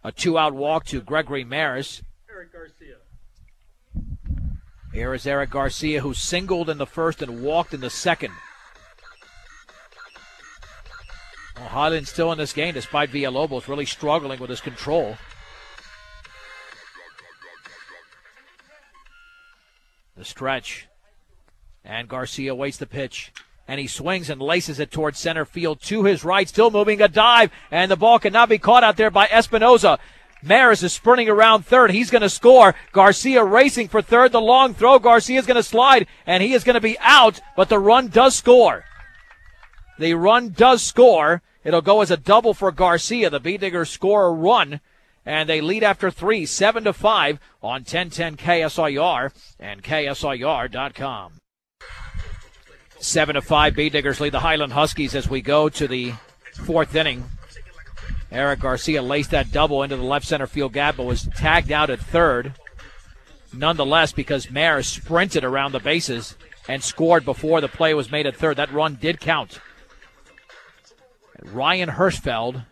A 2-out walk to Gregory Maris. Eric Garcia. Here is Eric Garcia, who singled in the first and walked in the second. Well, Highland still in this game despite Villalobos really struggling with his control. The stretch. And Garcia waits the pitch. And he swings and laces it towards center field to his right. Still moving, a dive. And the ball cannot be caught out there by Espinoza. Maris is sprinting around third. He's going to score. Garcia racing for third. The long throw. Garcia's going to slide. And he is going to be out. But the run does score. The run does score. It'll go as a double for Garcia. The Bee Diggers score a run. And they lead after 3, 7-5 on 1010 KSIR and KSIR.com. 7-5, Bee Diggers lead the Highland Huskies as we go to the 4th inning. Eric Garcia laced that double into the left center field gap, but was tagged out at third. Nonetheless, because Maris sprinted around the bases and scored before the play was made at third, that run did count. Ryan Hirschfeld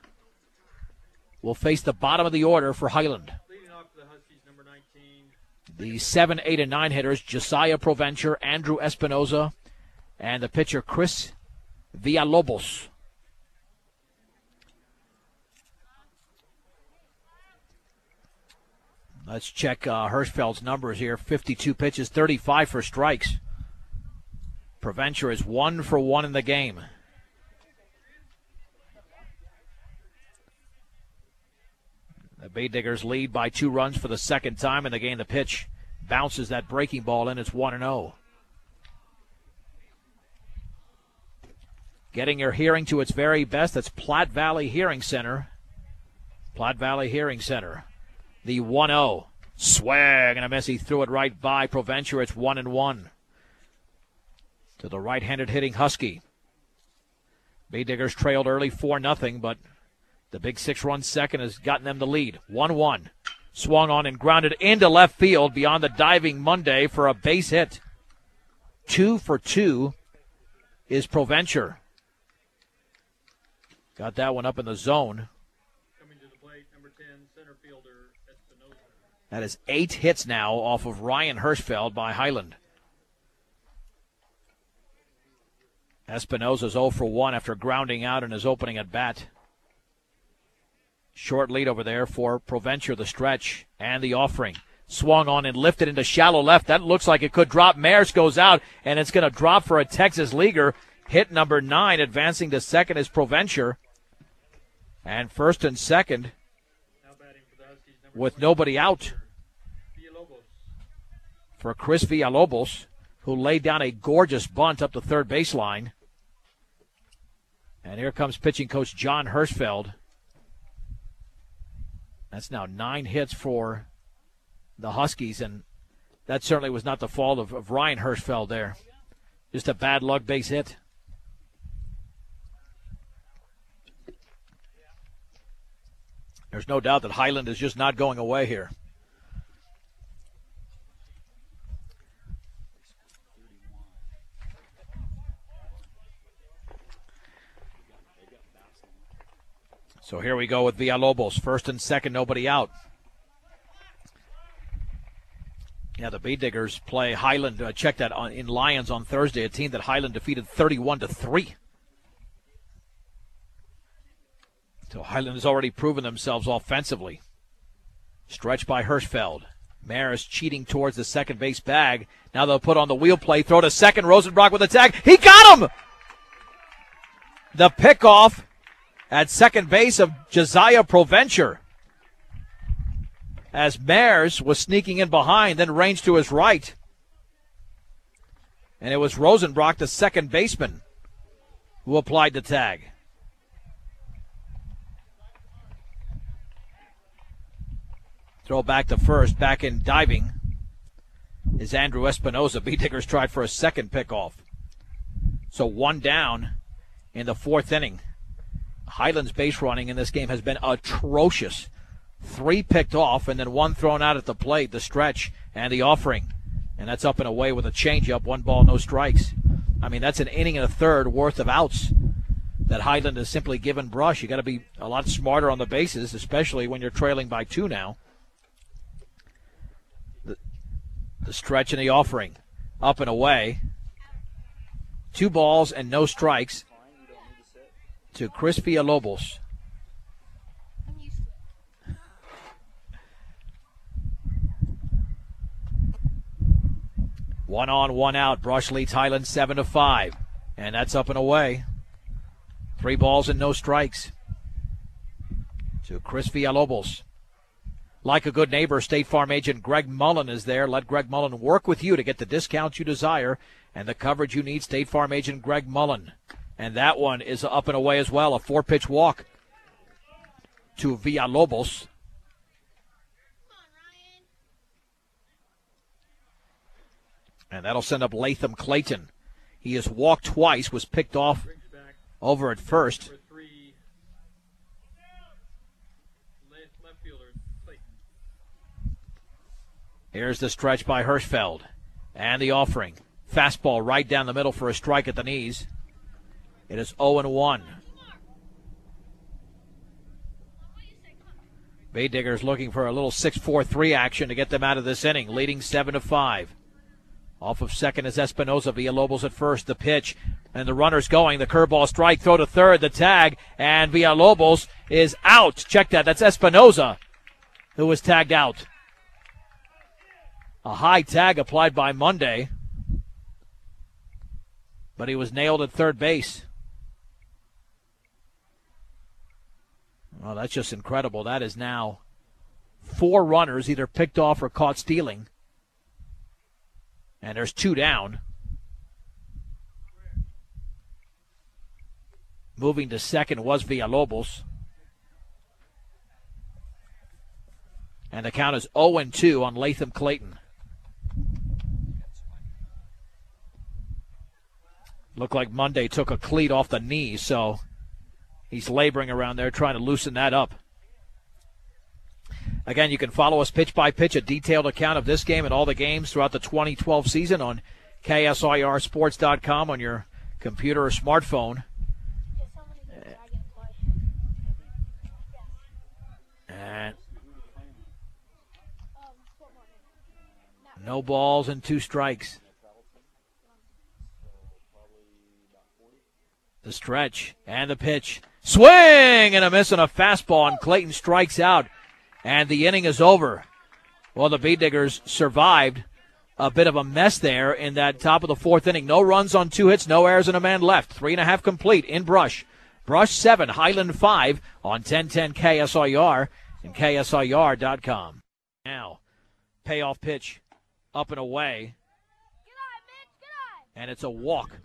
will face the bottom of the order for Highland. Leading off the Huskies, number 19. The 7, 8, and 9 hitters, Josiah Provencher, Andrew Espinoza, and the pitcher, Chris Villalobos. Let's check Hirschfeld's numbers here. 52 pitches, 35 for strikes. Provencher is 1 for 1 in the game. The Bee Diggers lead by 2 runs for the second time in the game. The pitch bounces that breaking ball in. It's 1-0. Getting your hearing to its very best. That's Platte Valley Hearing Center. Platte Valley Hearing Center. The 1-0. Swing and a miss. He threw it right by Provencher. It's 1-1. To the right-handed hitting Husky. Bee Diggers trailed early 4-0, but the big 6-run second has gotten them the lead. 1-1. Swung on and grounded into left field beyond the diving Monday for a base hit. 2 for 2 is Provencher. Got that one up in the zone. Coming to the plate, number 10, center fielder Espinoza. That is 8 hits now off of Ryan Hirschfeld by Highland. Espinoza's 0 for 1 after grounding out in his opening at bat. Short lead over there for Provencher, the stretch and the offering. Swung on and lifted into shallow left. That looks like it could drop. Maris goes out, and it's going to drop for a Texas leaguer. Hit number 9, advancing to second is Provencher. And first and second, Now batting for the Huskies, number with 20, nobody out, Villalobos. for Chris Villalobos, who laid down a gorgeous bunt up the third baseline. And here comes pitching coach John Hirschfeld. That's now 9 hits for the Huskies, and that certainly was not the fault of Ryan Hirschfeld there. Just a bad luck base hit. There's no doubt that Highland is just not going away here. So here we go with Villalobos. First and second, nobody out. Yeah, the Bee Diggers play Highland. Check that in Lions on Thursday, a team that Highland defeated 31-3. So Highland has already proven themselves offensively. Stretched by Hirschfeld. Maris cheating towards the second base bag. Now they'll put on the wheel play, throw to second. Rosenbrock with a tag. He got him! The pickoff at second base of Josiah Provencher. As Maris was sneaking in behind, then ranged to his right. And it was Rosenbrock, the second baseman, who applied the tag. Throw back to first. Back in diving is Andrew Espinoza. B-Diggers tried for a second pickoff. So one down in the fourth inning. Highland's base running in this game has been atrocious. 3 picked off and then 1 thrown out at the plate, the stretch and the offering. And that's up and away with a changeup, 1 ball, no strikes. I mean, that's an inning and a third worth of outs that Highland has simply given Brush. You got to be a lot smarter on the bases, especially when you're trailing by 2 now. The stretch and the offering, up and away. 2 balls and no strikes to Chris Villalobos. One on, one out. Brush leads Highland 7-5. And that's up and away. 3 balls and no strikes to Chris Villalobos. Like a good neighbor, State Farm agent Greg Mullen is there. Let Greg Mullen work with you to get the discounts you desire and the coverage you need. State Farm agent Greg Mullen. And that one is up and away as well. A 4-pitch walk to Villalobos. And that'll send up Latham Clayton. He has walked twice, was picked off over at first. Here's the stretch by Hirschfeld. And the offering. Fastball right down the middle for a strike at the knees. It is 0-1. Bay-Diggers looking for a little 6-4-3 action to get them out of this inning, leading 7-5. Off of second is Espinoza. Villalobos at first. The pitch. And the runner's going. The curveball strike. Throw to third. The tag. And Villalobos is out. Check that. That's Espinoza who was tagged out. A high tag applied by Monday. But he was nailed at third base. Well, that's just incredible. That is now 4 runners either picked off or caught stealing. And there's 2 down. Moving to second was Villalobos. And the count is 0-2 on Latham Clayton. Looked like Monday took a cleat off the knee, so he's laboring around there trying to loosen that up. Again, you can follow us pitch by pitch, a detailed account of this game and all the games throughout the 2012 season on KSIRsports.com on your computer or smartphone. And no balls and 2 strikes. The stretch and the pitch. Swing and a miss on a fastball, and Clayton strikes out. And the inning is over. Well, the B-Diggers survived a bit of a mess there in that top of the 4th inning. No runs on 2 hits, no errors, and a man left. 3.5 complete in Brush. Brush 7, Highland 5 on 1010 KSIR and KSIR.com. Now, payoff pitch up and away. And it's a walk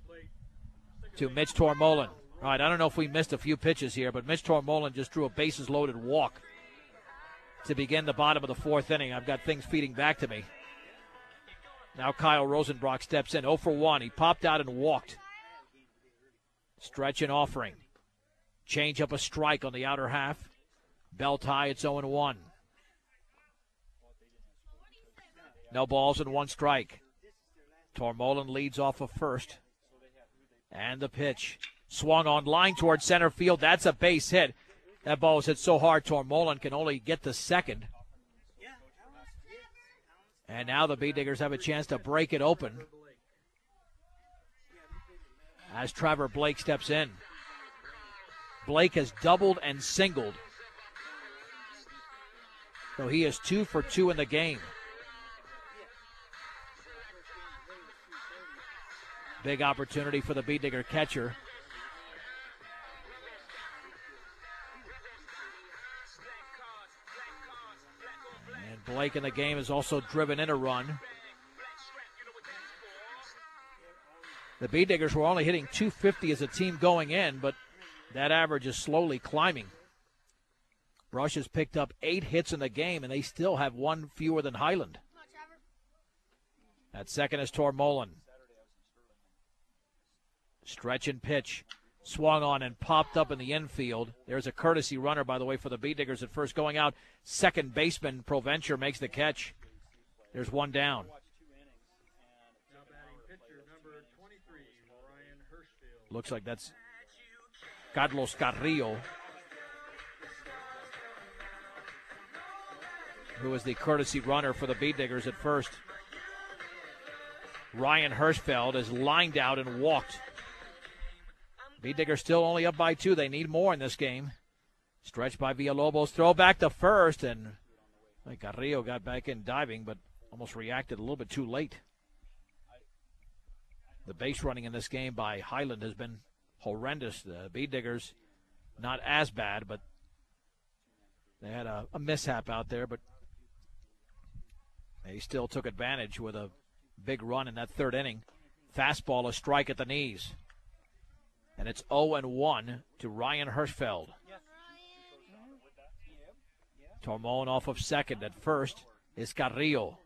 to Mitch Tormolen. All right, I don't know if we missed a few pitches here, but Mitch Tormolen just drew a bases-loaded walk to begin the bottom of the 4th inning. I've got things feeding back to me. Now Kyle Rosenbrock steps in, 0 for 1. He popped out and walked. Stretch and offering. Change up a strike on the outer half. Belt high, it's 0-1. No balls and 1 strike. Tormolen leads off of first. And the pitch. Swung on line towards center field. That's a base hit. That ball was hit so hard, Tormolen can only get to second. And now the B-Diggers have a chance to break it open as Trevor Blake steps in. Blake has doubled and singled, so he is 2 for 2 in the game. Big opportunity for the Bee Digger catcher. And Blake in the game has also driven in a run. The Bee Diggers were only hitting .250 as a team going in, but that average is slowly climbing. Brush has picked up 8 hits in the game, and they still have 1 fewer than Highland. At second is Tormolen. Stretch and pitch. Swung on and popped up in the infield. There's a courtesy runner, by the way, for the Bee Diggers at first going out. Second baseman Provencher makes the catch. There's one down. Now batting pitcher number 23, Ryan Hirschfield. Looks like that's Carlos Carrillo, who is the courtesy runner for the Bee Diggers at first. Ryan Hirschfeld is lined out and walked. Bee Diggers still only up by 2. They need more in this game. Stretched by Villalobos. Throw back to first, and Carrillo got back in diving, but almost reacted a little bit too late. The base running in this game by Highland has been horrendous. The Bee Diggers, not as bad, but they had a mishap out there, but they still took advantage with a big run in that third inning. Fastball, a strike at the knees. And it's 0-1 to Ryan Hirschfeld. Tormon off of second. At first is Carrillo.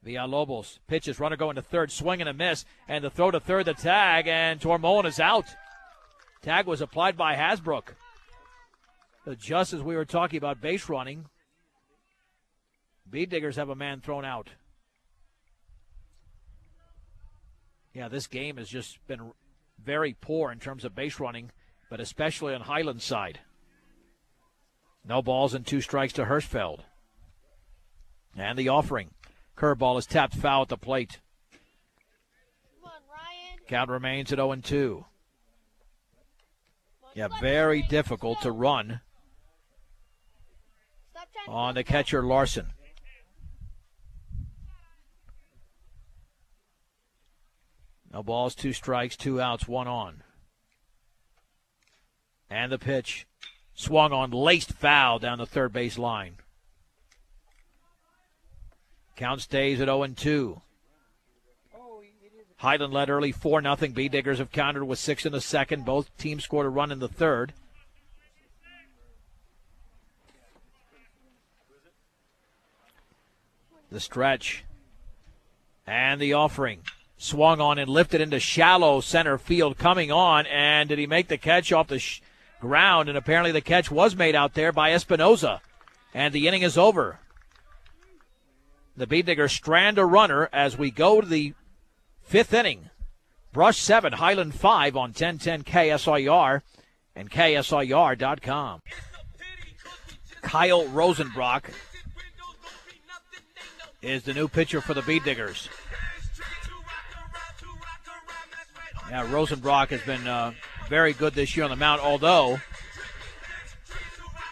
Villalobos pitches, runner going to third, swing and a miss, and the throw to third, the tag, and Tormon is out. Tag was applied by Hasbrook. Just as we were talking about base running, Bee Diggers have a man thrown out. Yeah, this game has just been very poor in terms of base running, but especially on Highland's side. No balls and 2 strikes to Hirschfeld. And the offering. Curveball is tapped foul at the plate. Come on, Ryan. Count remains at 0-2. Yeah, very difficult to run on the catcher Larson. No balls, 2 strikes, 2 outs, 1 on. And the pitch swung on, laced foul down the third base line. Count stays at 0-2. Highland led early 4-0. Bee Diggers have countered with 6 in the second. Both teams scored a run in the third. The stretch and the offering. Swung on and lifted into shallow center field, coming on, and did he make the catch off the ground? And apparently the catch was made out there by Espinoza, and the inning is over. The Bee Diggers strand a runner as we go to the 5th inning. Brush 7, Highland 5 on 1010 KSIR and KSIR.com. Kyle Rosenbrock is the new pitcher for the Bee Diggers. Yeah, Rosenbrock has been very good this year on the mound, although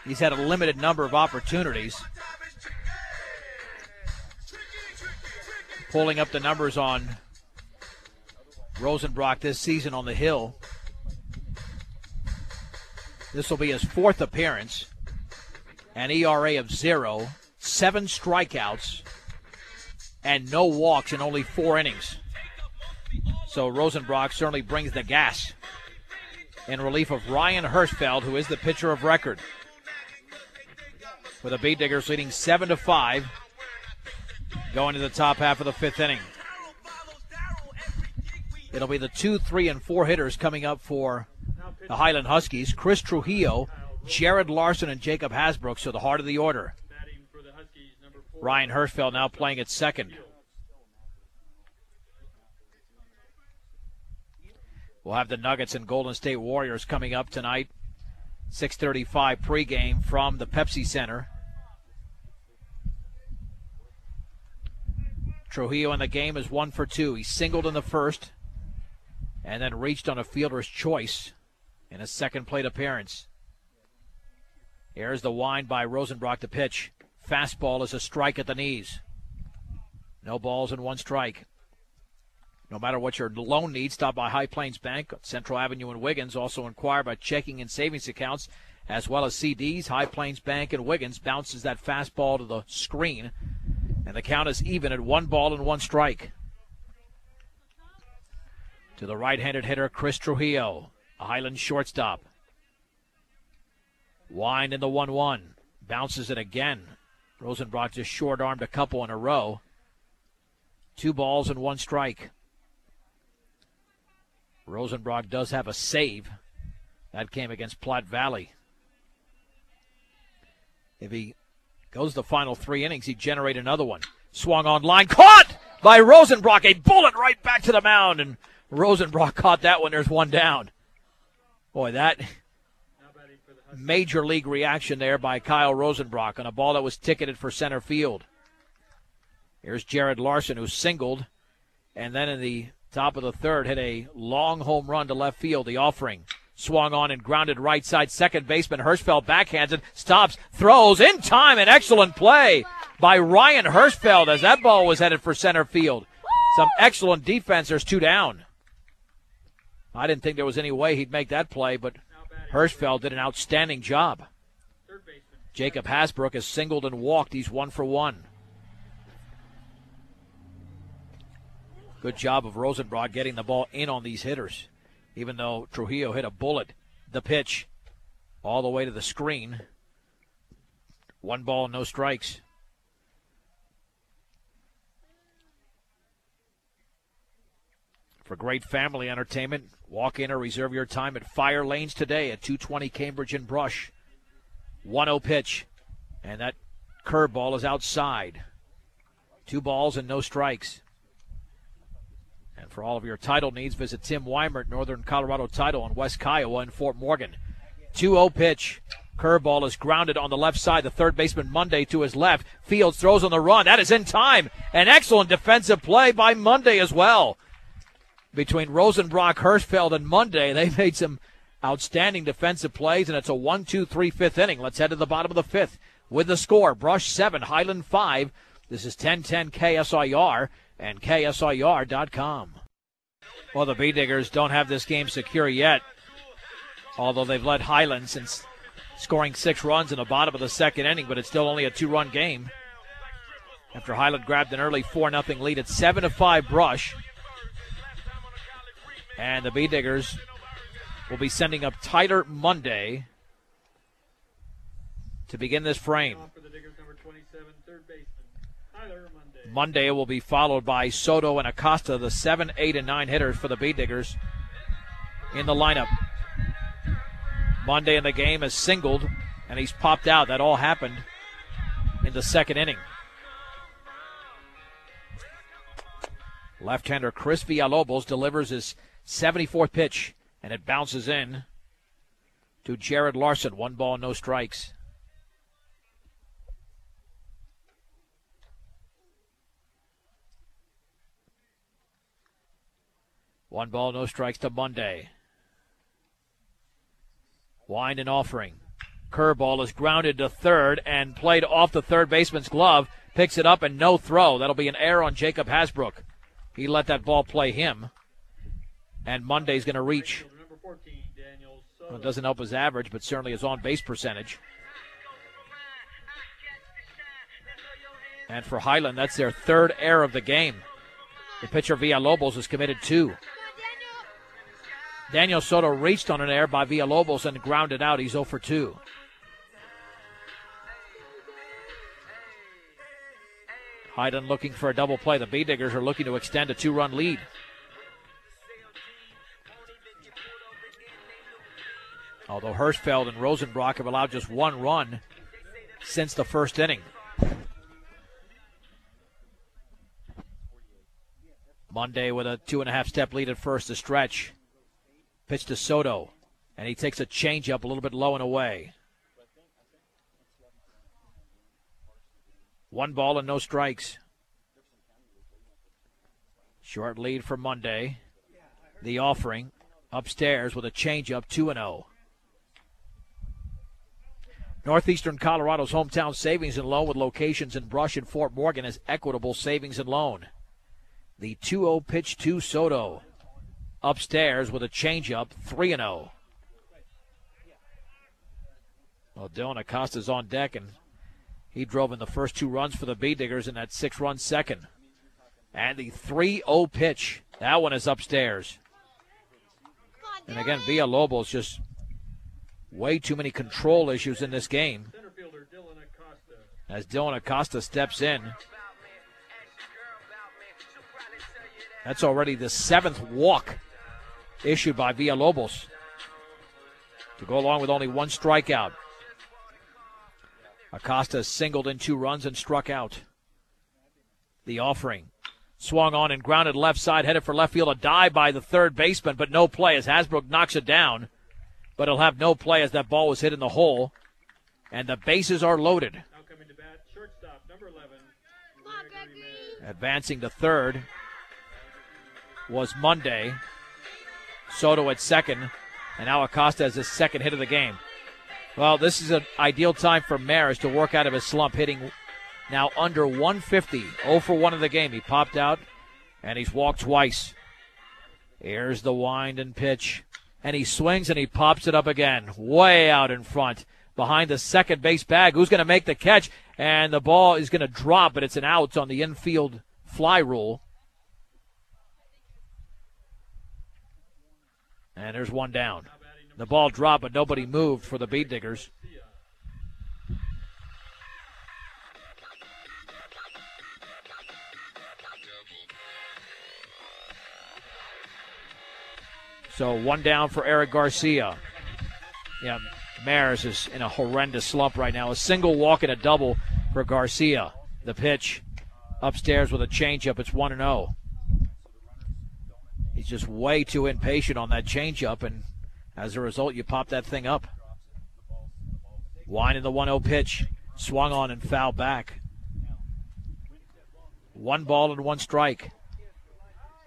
he's had a limited number of opportunities. Pulling up the numbers on Rosenbrock this season on the hill. This will be his 4th appearance. An ERA of 0, 7 strikeouts, and no walks in only 4 innings. So Rosenbrock certainly brings the gas in relief of Ryan Hirschfeld, who is the pitcher of record. With the Bee Diggers leading 7-5 going to the top half of the 5th inning. It'll be the 2, 3, and 4 hitters coming up for the Highland Huskies. Chris Trujillo, Jared Larson, and Jacob Hasbrook, so the heart of the order. Ryan Hirschfeld now playing at second. We'll have the Nuggets and Golden State Warriors coming up tonight. 6:35 pregame from the Pepsi Center. Trujillo in the game is 1 for 2. He singled in the first and then reached on a fielder's choice in his second plate appearance. Here's the wind by Rosenbrock to pitch. Fastball is a strike at the knees. No balls and 1 strike. No matter what your loan needs, stop by High Plains Bank on Central Avenue in Wiggins. Also inquire about checking and savings accounts as well as CDs. High Plains Bank in Wiggins bounces that fastball to the screen, and the count is even at 1 ball and 1 strike. To the right-handed hitter, Chris Trujillo, a Highland shortstop. Wind in the 1-1. Bounces it again. Rosenbrock just short-armed a couple in a row. 2 balls and 1 strike. Rosenbrock does have a save. That came against Platte Valley. If he goes the final 3 innings, he'd generate another one. Swung on line, caught by Rosenbrock. A bullet right back to the mound, and Rosenbrock caught that one. There's 1 down. Boy, that major league reaction there by Kyle Rosenbrock on a ball that was ticketed for center field. Here's Jared Larson, who singled, and then in the top of the third hit a long home run to left field. The offering swung on and grounded right side. Second baseman Hirschfeld backhands it, stops, throws in time. An excellent play by Ryan Hirschfeld as that ball was headed for center field. Some excellent defense. There's 2 down. I didn't think there was any way he'd make that play, but Hirschfeld did an outstanding job. Jacob Hasbrook has singled and walked. He's 1 for 1. Good job of Rosenbrock getting the ball in on these hitters, even though Trujillo hit a bullet. The pitch all the way to the screen. 1 ball and no strikes. For great family entertainment, walk in or reserve your time at Fire Lanes today at 220 Cambridge and Brush. 1-0 pitch, and that curveball is outside. 2 balls and no strikes. And for all of your title needs, visit Tim Weimer at Northern Colorado Title in West Kiowa and Fort Morgan. 2-0 pitch. Curveball is grounded on the left side. The third baseman Monday to his left. Fields throws on the run. That is in time. An excellent defensive play by Monday as well. Between Rosenbrock, Hirschfeld, and Monday, they made some outstanding defensive plays, and it's a 1-2-3 5th inning. Let's head to the bottom of the 5th with the score. Brush 7, Highland 5. This is 1010 KSIR and KSIR.com. Well, the B-Diggers don't have this game secure yet, although they've led Highland since scoring 6 runs in the bottom of the 2nd inning, but it's still only a 2-run game. After Highland grabbed an early 4-0 lead, it's 7-5 Brush. And the B-Diggers will be sending up Tyler Monday to begin this frame. Monday will be followed by Soto and Acosta, the 7, 8, and 9 hitters for the B-Diggers in the lineup. Monday in the game has singled, and he's popped out. That all happened in the 2nd inning. Left-hander Chris Villalobos delivers his 74th pitch, and it bounces in to Jared Larson. 1 ball, no strikes. One ball, no strikes to Monday. Wind and offering. Curveball is grounded to third and played off the third baseman's glove. Picks it up and no throw. That'll be an error on Jacob Hasbrook. He let that ball play him. And Monday's going to reach. Well, it doesn't help his average, but certainly his on-base percentage. And for Highland, that's their 3rd error of the game. The pitcher Villalobos has committed 2. Daniel Soto reached on an error by Villalobos and grounded out. He's 0 for 2. Highland looking for a double play. The B-Diggers are looking to extend a 2-run lead. Although Hirschfeld and Rosenbrock have allowed just 1 run since the 1st inning. Monday with a 2.5-step lead at first to stretch. Pitch to Soto, and he takes a changeup a little bit low and away. 1 ball and no strikes. Short lead for Monday. The offering upstairs with a changeup, 2-0. Northeastern Colorado's hometown savings and loan with locations in Brush and Fort Morgan is Equitable Savings and Loan. The 2-0 pitch to Soto. Upstairs with a changeup, 3-0. Well, Dylan Acosta's on deck, and he drove in the first 2 runs for the Bee Diggers in that 6-run second. And the 3-0 pitch. That one is upstairs. And again, Villalobos just way too many control issues in this game. Center fielder Dylan Acosta. As Dylan Acosta steps in. That's already the 7th walk issued by Villalobos, to go along with only 1 strikeout. Acosta singled in 2 runs and struck out. The offering. Swung on and grounded left side, headed for left field. A dive by the third baseman, but no play as Hasbrook knocks it down. But he'll have no play as that ball was hit in the hole. And the bases are loaded. Now coming to bat, shortstop, number 11. Advancing to third was Monday. Soto at second. And now Acosta has his second hit of the game. Well, this is an ideal time for Maris to work out of his slump, hitting now under 150. 0 for 1 of the game. He popped out, and he's walked twice. Here's the wind and pitch. And he swings, and he pops it up again. Way out in front, behind the second base bag. Who's going to make the catch? And the ball is going to drop, but it's an out on the infield fly rule. And there's one down. The ball dropped, but nobody moved for the Bee Diggers. So 1 down for Eric Garcia. Yeah, Maris is in a horrendous slump right now. A single walk and a double for Garcia. The pitch upstairs with a changeup. It's 1-0. He's just way too impatient on that changeup, and as a result, you pop that thing up. Winding the 1-0 pitch. Swung on and fouled back. 1 ball and 1 strike.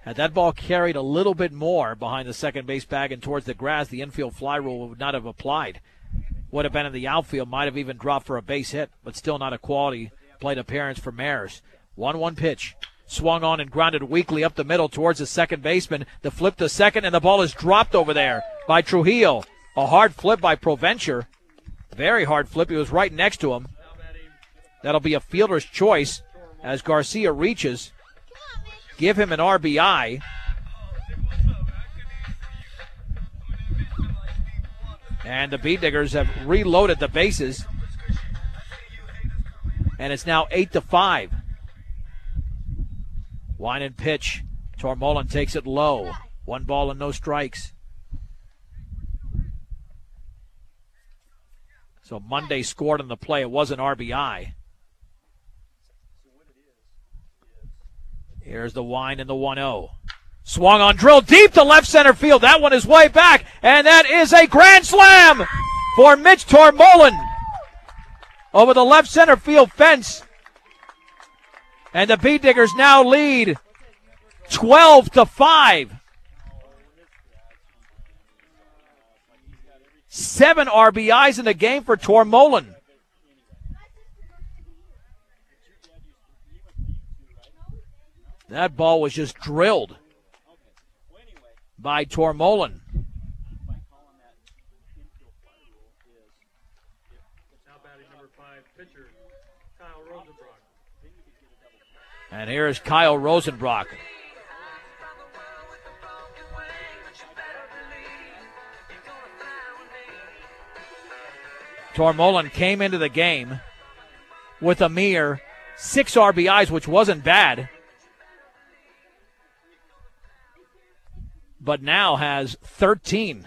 Had that ball carried a little bit more behind the second base bag and towards the grass, the infield fly rule would not have applied. Would have been in the outfield, might have even dropped for a base hit, but still not a quality plate appearance for Maris. 1-1 pitch. Swung on and grounded weakly up the middle towards the second baseman. The flip to second, and the ball is dropped over there by Trujillo. A hard flip by Provencher. Very hard flip. He was right next to him. That'll be a fielder's choice as Garcia reaches. Give him an RBI. And the Bee Diggers have reloaded the bases. And it's now 8-5. Wine and pitch. Tormolen takes it low. 1 ball and no strikes. So Monday scored on the play. It was an RBI. Here's the wind and the 1-0. Swung on, drilled deep to left center field. That one is way back, and that is a grand slam for Mitch Tormolen over the left center field fence. And the Bee Diggers now lead 12-5. 7 RBIs in the game for Tormolen. That ball was just drilled by Tormolen. Now batting number 5, pitcher Kyle Rosenbrock. And here's Kyle Rosenbrock. Tormolen came into the game with a mere 6 RBIs, which wasn't bad, but now has 13.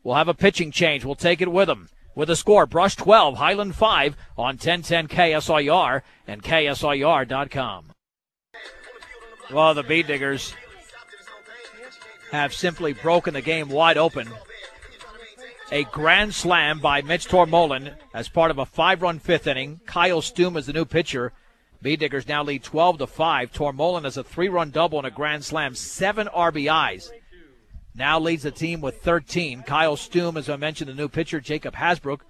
We'll have a pitching change. We'll take it with him. With a score, Brush 12, Highland 5 on 1010 KSIR and KSIR.com. Well, the Bee Diggers have simply broken the game wide open. A grand slam by Mitch Tormolen as part of a 5-run 5th inning. Kyle Stoom is the new pitcher. Bee Diggers now lead 12-5. Tormolen has a 3-run double and a grand slam, 7 RBIs. Now leads the team with 13. Kyle Stoom, as I mentioned, the new pitcher. Jacob Hasbrook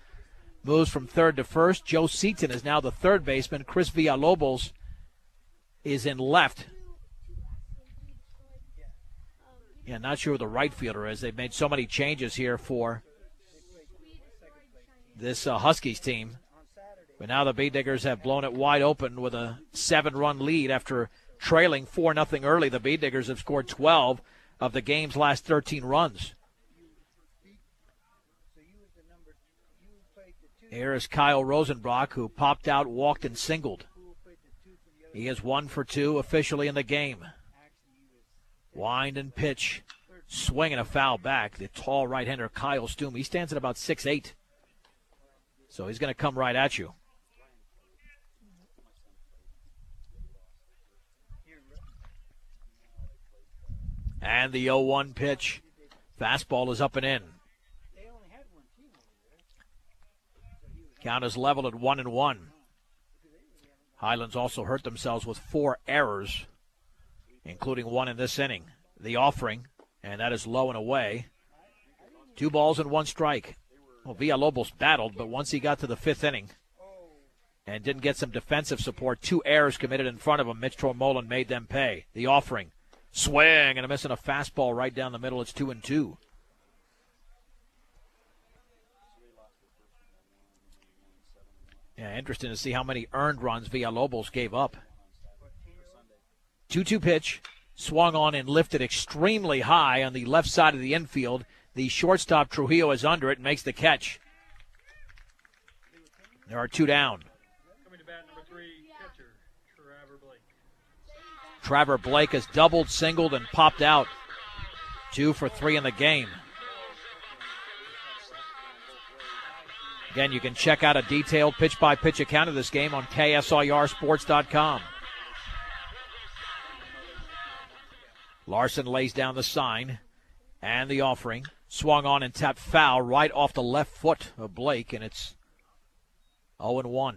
moves from third to first. Joe Seaton is now the third baseman. Chris Villalobos is in left. Yeah, not sure who the right fielder is. They've made so many changes here for this Huskies team. But now the Bee Diggers have blown it wide open with a 7-run lead after trailing 4-0 early. The Bee Diggers have scored 12 of the game's last 13 runs. Here is Kyle Rosenbrock, who popped out, walked, and singled. He is 1 for 2 officially in the game. Wind and pitch. Swing and a foul back. The tall right-hander Kyle Stoom. He stands at about 6'8". So he's going to come right at you. And the 0-1 pitch. Fastball is up and in. Count is leveled at 1-1. Highlands also hurt themselves with 4 errors, including 1 in this inning. The offering, and that is low and away. 2 balls and 1 strike. Well, Villalobos battled, but once he got to the 5th inning and didn't get some defensive support, 2 errors committed in front of him, Mitch Tormolen made them pay. The offering, swing, and a miss on a fastball right down the middle. It's 2-2. Yeah, interesting to see how many earned runs Villalobos gave up. 2-2 pitch, swung on and lifted extremely high on the left side of the infield. The shortstop Trujillo is under it and makes the catch. There are 2 down. Coming to bat, number 3, catcher, Trevor Blake. Trevor Blake has doubled, singled, and popped out. 2 for 3 in the game. Again, you can check out a detailed pitch-by-pitch account of this game on KSIRsports.com. Larson lays down the sign and the offering. Swung on and tapped foul right off the left foot of Blake, and it's 0-1.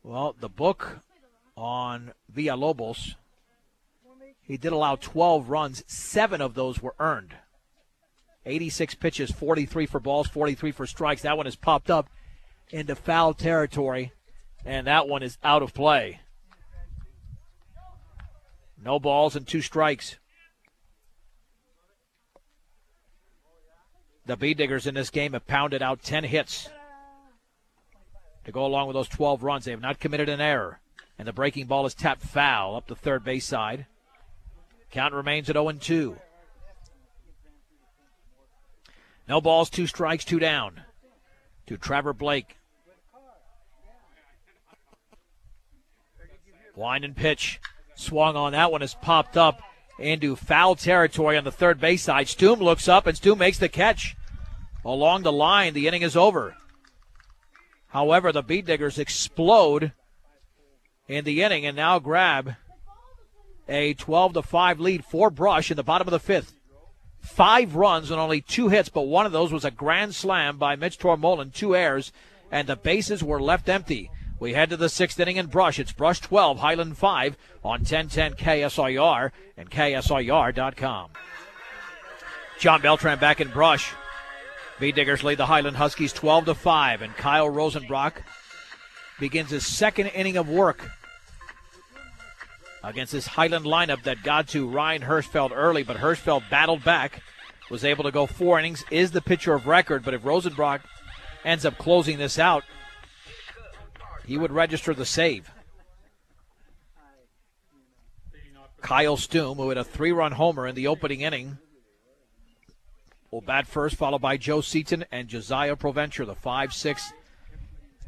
Well, the book on Villalobos, he did allow 12 runs. 7 of those were earned. 86 pitches, 43 for balls, 43 for strikes. That one has popped up into foul territory, and that one is out of play. No balls and 2 strikes. The Bee Diggers in this game have pounded out 10 hits to go along with those 12 runs. They have not committed an error, and the breaking ball is tapped foul up the third base side. Count remains at 0-2. No balls, 2 strikes, 2 down to Trevor Blake. Wind and pitch. Swung on. That one has popped up into foul territory on the third base side. Stoom looks up, and Stoom makes the catch. Along the line, the inning is over. However, the Bee Diggers explode in the inning and now grab a 12-5 lead for Brush in the bottom of the 5th. 5 runs and only 2 hits, but one of those was a grand slam by Mitch Tormolen, 2 errors, and the bases were left empty. We head to the 6th inning in Brush. It's Brush 12, Highland 5 on 1010 KSIR and KSIR.com. John Beltran back in Brush. Bee Diggers lead the Highland Huskies 12-5, and Kyle Rosenbrock begins his 2nd inning of work against this Highland lineup that got to Ryan Hirschfeld early, but Hirschfeld battled back, was able to go 4 innings, is the pitcher of record, but if Rosenbrock ends up closing this out, he would register the save. Kyle Stoom, who had a 3-run homer in the opening inning, will bat first, followed by Joe Seaton and Josiah Proventure, the 5, 6,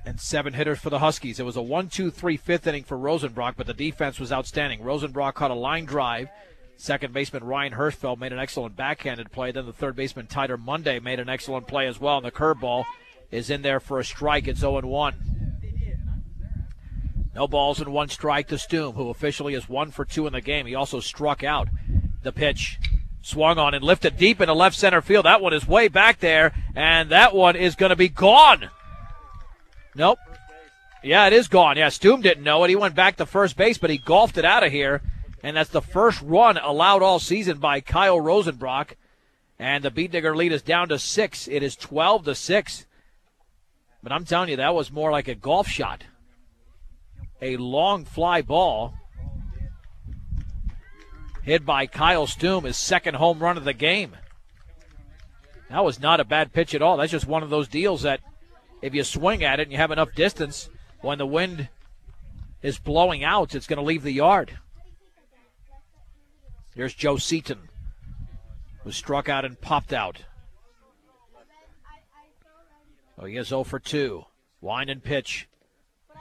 and 7 hitters for the Huskies. It was a 1-2-3 5th inning for Rosenbrock, but the defense was outstanding. Rosenbrock caught a line drive. Second baseman Ryan Hirschfeld made an excellent backhanded play. Then the third baseman Tyler Monday made an excellent play as well, and the curveball is in there for a strike. It's 0-1. No balls and 1 strike to Stoom, who officially is 1 for 2 in the game. He also struck out. The pitch swung on and lifted deep into left center field. That one is way back there, and that one is going to be gone. Nope. Yeah, it is gone. Yeah, Stoom didn't know it. He went back to first base, but he golfed it out of here, and that's the first run allowed all season by Kyle Rosenbrock. And the Bee Digger lead is down to 6. It is 12-6. But I'm telling you, that was more like a golf shot. a long fly ball hit by Kyle Stoom, his second home run of the game. That was not a bad pitch at all. That's just one of those deals that if you swing at it and you have enough distance, when the wind is blowing out, it's going to leave the yard. Here's Joe Seaton, who struck out and popped out. Oh, he is 0 for 2. Wind and pitch.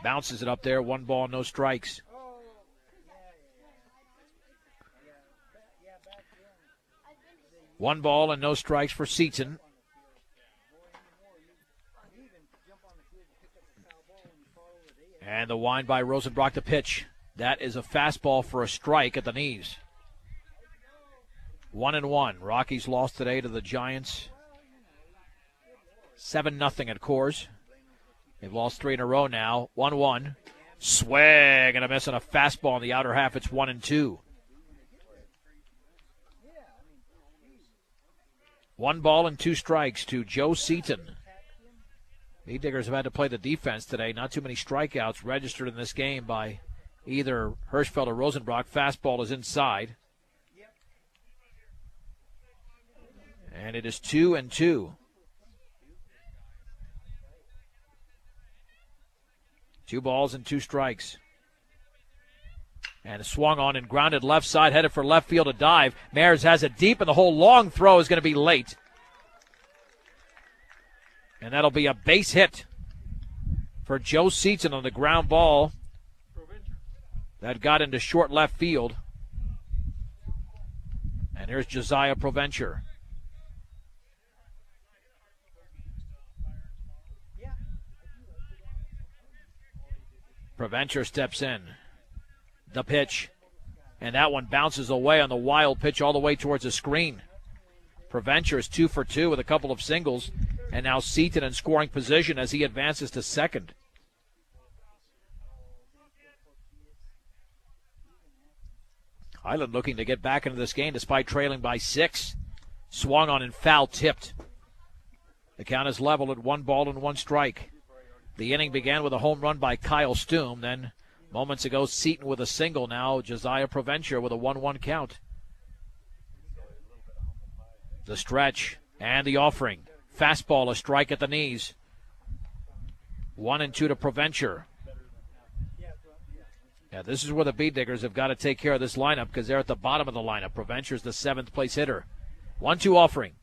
Bounces it up there. 1 ball, no strikes. One ball and no strikes for Seaton. And the wind by Rosenbrock to pitch. That is a fastball for a strike at the knees. 1-1. Rockies lost today to the Giants. 7-0 at Coors. They've lost 3 in a row now. 1-1. Swing and a miss on a fastball in the outer half. It's 1-2. 1 ball and 2 strikes to Joe Seaton. Meat Diggers have had to play the defense today. Not too many strikeouts registered in this game by either Hirschfeld or Rosenbrock. Fastball is inside. And it is 2-2. 2 balls and 2 strikes. And swung on and grounded left side, headed for left field to dive. Mayers has it deep, and the whole long throw is going to be late. And that'll be a base hit for Joe Seaton on the ground ball that got into short left field. And here's Josiah Provencher. Provencher steps in. The pitch. And that one bounces away on the wild pitch all the way towards the screen. Provencher is 2 for 2 with a couple of singles. And now Seaton in scoring position as he advances to second. Highland looking to get back into this game despite trailing by 6. Swung on and foul tipped. The count is level at 1 ball and 1 strike. The inning began with a home run by Kyle Stoom. Then moments ago, Seaton with a single. Now Josiah Provencher with a 1-1 count. The stretch and the offering. Fastball, a strike at the knees. 1-2 to Provencher. Yeah, this is where the Bee Diggers have got to take care of this lineup because they're at the bottom of the lineup. Provencher's the 7th place hitter. 1-2 offering.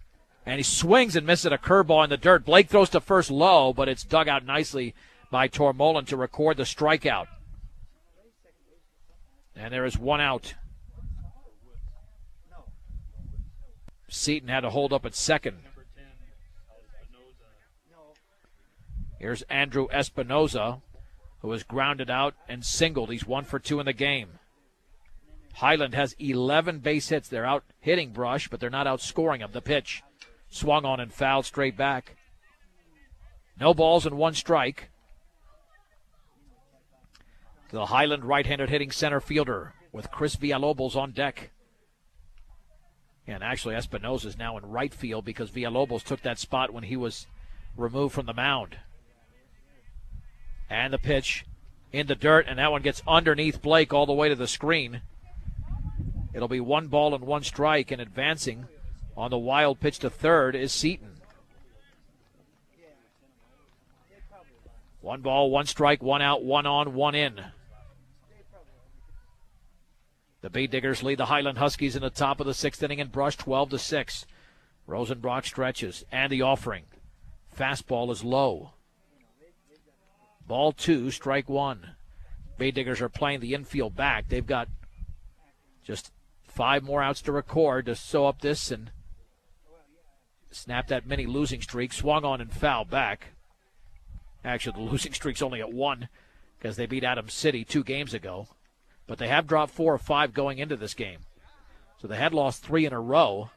And he swings and misses a curveball in the dirt. Blake throws to first low, but it's dug out nicely by Tormolen to record the strikeout. And there is 1 out. Seaton had to hold up at second. Here's Andrew Espinoza, who was grounded out and singled. He's 1 for 2 in the game. Highland has 11 base hits. They're out hitting Brush, but they're not outscoring him. The pitch swung on and fouled straight back. No balls and 1 strike. The Highland right-handed hitting center fielder with Chris Villalobos on deck. And actually Espinoza is now in right field because Villalobos took that spot when he was removed from the mound. And the pitch in the dirt, and that one gets underneath Blake all the way to the screen. It'll be 1 ball and 1 strike, and advancing on the wild pitch to third is Seaton. 1 ball, 1 strike, 1 out, 1 on, 1 in. The Bee Diggers lead the Highland Huskies in the top of the 6th inning and Brush 12-6. Rosenbrock stretches, and the offering. Fastball is low. Ball 2, strike 1. Bee Diggers are playing the infield back. They've got just 5 more outs to record to sew up this and snap that mini losing streak. Swung on and fouled back. Actually, the losing streak's only at 1 because they beat Adams City 2 games ago. But they have dropped 4 or 5 going into this game. So they had lost 3 in a row.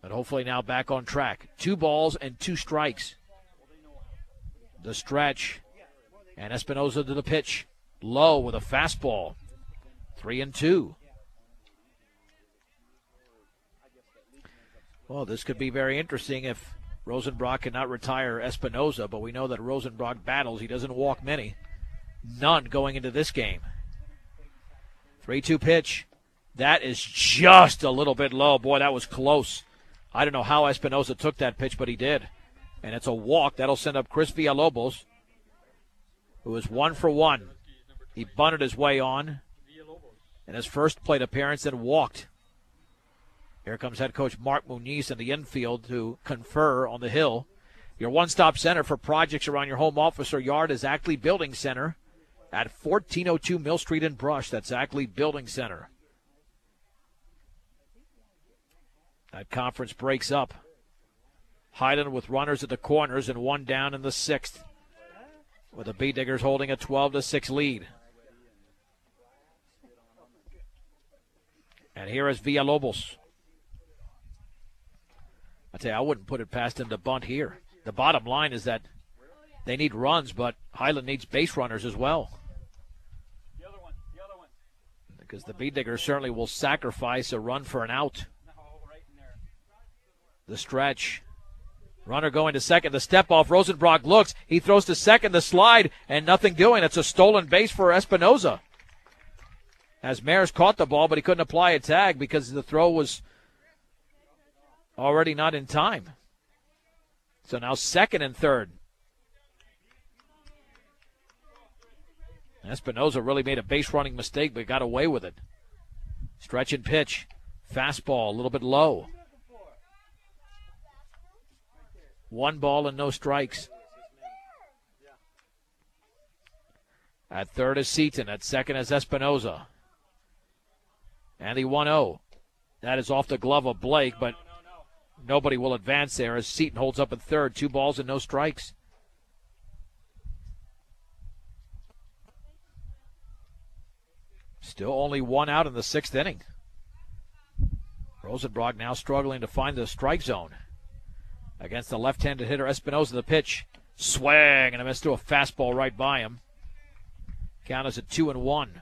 But hopefully now back on track. 2 balls and 2 strikes. The stretch. And Espinoza to the pitch. Low with a fastball. 3-2. Well, this could be very interesting if Rosenbrock cannot retire Espinoza, but we know that Rosenbrock battles. He doesn't walk many. None going into this game. 3-2 pitch. That is just a little bit low. Boy, that was close. I don't know how Espinoza took that pitch, but he did. And it's a walk. That'll send up Chris Villalobos, who is 1 for 1. He bunted his way on in his first plate appearance and walked. Here comes head coach Mark Muniz in the infield to confer on the hill. Your one-stop center for projects around your home office or yard is Ackley Building Center at 1402 Mill Street in Brush. That's Ackley Building Center. That conference breaks up. Highland with runners at the corners and one down in the sixth, with the Bee Diggers holding a 12-6 lead. And here is Villalobos. I tell you, I wouldn't put it past him to bunt here. The bottom line is that they need runs, but Highland needs base runners as well. The other one. Because the Bee Diggers certainly will sacrifice a run for an out. No, right in there. The stretch. Runner going to second. The step off. Rosenbrock looks. He throws to second. The slide, and nothing doing. It's a stolen base for Espinoza. As Mares caught the ball, but he couldn't apply a tag because the throw was already not in time. So now second and third. Espinoza really made a base running mistake, but got away with it. Stretch and pitch. Fastball, a little bit low. 1 ball and no strikes. At third is Seaton. At second is Espinoza. And the 1-0. That is off the glove of Blake, but nobody will advance there as Seaton holds up at third. 2 balls and no strikes. Still only 1 out in the 6th inning. Rosenbrock now struggling to find the strike zone. Against the left-handed hitter Espinoza, the pitch. Swing and a miss to a fastball right by him. Count is at 2-1.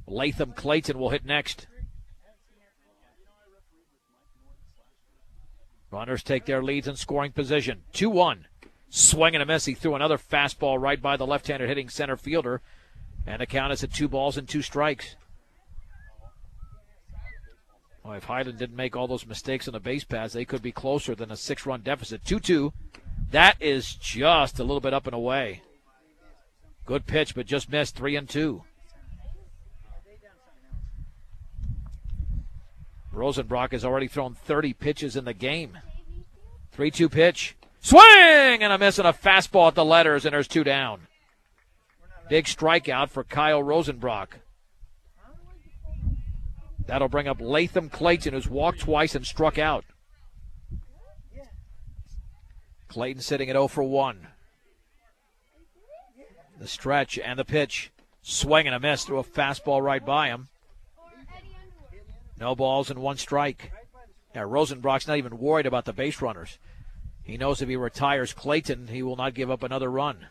Latham Clayton will hit next. Runners take their leads in scoring position. 2-1. Swing and a miss. He threw another fastball right by the left-handed hitting center fielder. And the count is at 2 balls and 2 strikes. Well, if Highland didn't make all those mistakes on the base paths, they could be closer than a 6-run deficit. 2-2. That is just a little bit up and away. Good pitch, but just missed. 3-2. Rosenbrock has already thrown 30 pitches in the game. 3-2 pitch. Swing and a miss and a fastball at the letters, and there's 2 down. Big strikeout for Kyle Rosenbrock. That'll bring up Latham Clayton, who's walked twice and struck out. Clayton sitting at 0 for 1. The stretch and the pitch. Swing and a miss through a fastball right by him. No balls and 1 strike. Now Rosenbrock's not even worried about the base runners. He knows if he retires Clayton, he will not give up another run.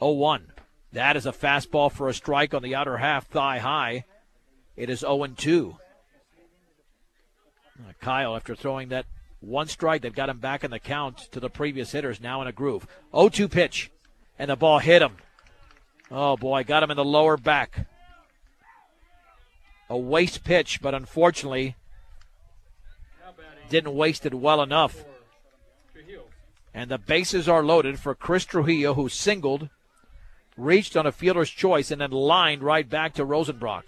0-1. That is a fastball for a strike on the outer half, thigh high. It is 0-2. Kyle, after throwing that 1 strike that got him back in the count to the previous hitters, now in a groove. 0-2 pitch, and the ball hit him. Oh, boy, got him in the lower back. A waste pitch, but unfortunately didn't waste it well enough. And the bases are loaded for Chris Trujillo, who singled, reached on a fielder's choice, and then lined right back to Rosenbrock.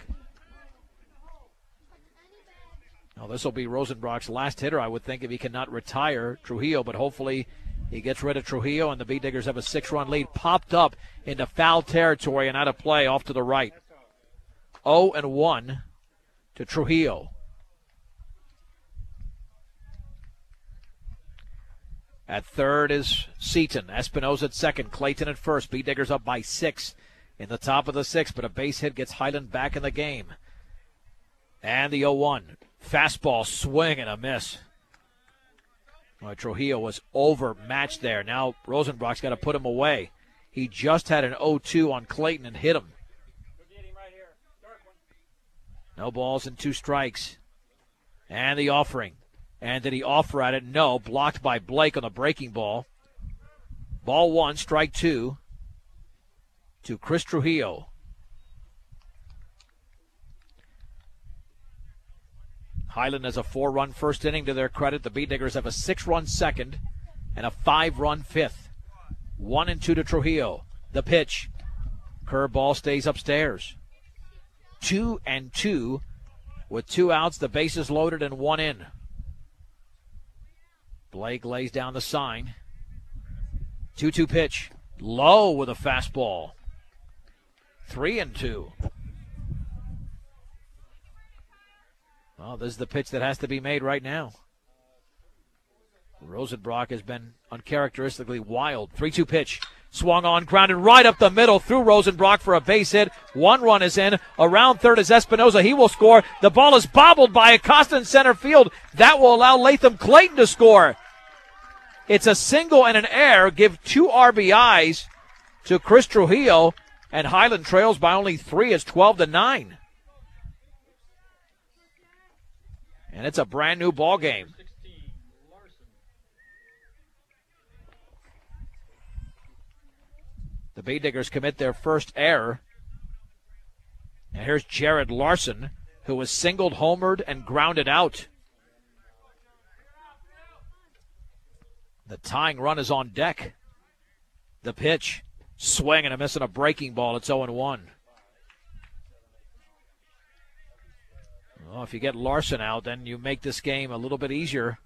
Now, this will be Rosenbrock's last hitter, I would think, if he cannot retire Trujillo, but hopefully he gets rid of Trujillo, and the Bee Diggers have a 6-run lead. Popped up into foul territory and out of play off to the right. 0-1 to Trujillo. At third is Seaton. Espinoza at second. Clayton at first. Bee Diggers up by 6 in the top of the 6th, but a base hit gets Highland back in the game. And the 0-1. Fastball, swing, and a miss. Well, Trujillo was overmatched there. Now Rosenbrock's got to put him away. He just had an 0-2 on Clayton and hit him. No balls and 2 strikes. And the offering. And did he offer at it? No. Blocked by Blake on the breaking ball. Ball 1, strike 2 to Chris Trujillo. Highland has a 4-run first inning to their credit. The Beat Diggers have a 6-run second and a 5-run fifth. 1-2 to Trujillo. The pitch. Curveball stays upstairs. 2-2 with 2 outs, the bases loaded and 1 in. Blake lays down the sign. 2-2 pitch. Low with a fastball. 3-2. Well, this is the pitch that has to be made right now. Rosenbrock has been uncharacteristically wild. 3-2 pitch. Swung on, grounded right up the middle through Rosenbrock for a base hit. 1 run is in. Around third is Espinoza. He will score. The ball is bobbled by Acosta in center field. That will allow Latham Clayton to score. It's a single and an error. Give 2 RBIs to Chris Trujillo, and Highland trails by only 3. It's 12-9. And it's a brand new ball game. The Bay Diggers commit their first error. And here's Jared Larson, who was singled, homered, and grounded out. The tying run is on deck. The pitch. Swing and a miss on a breaking ball. It's 0-1. Well, if you get Larson out, then you make this game a little bit easier.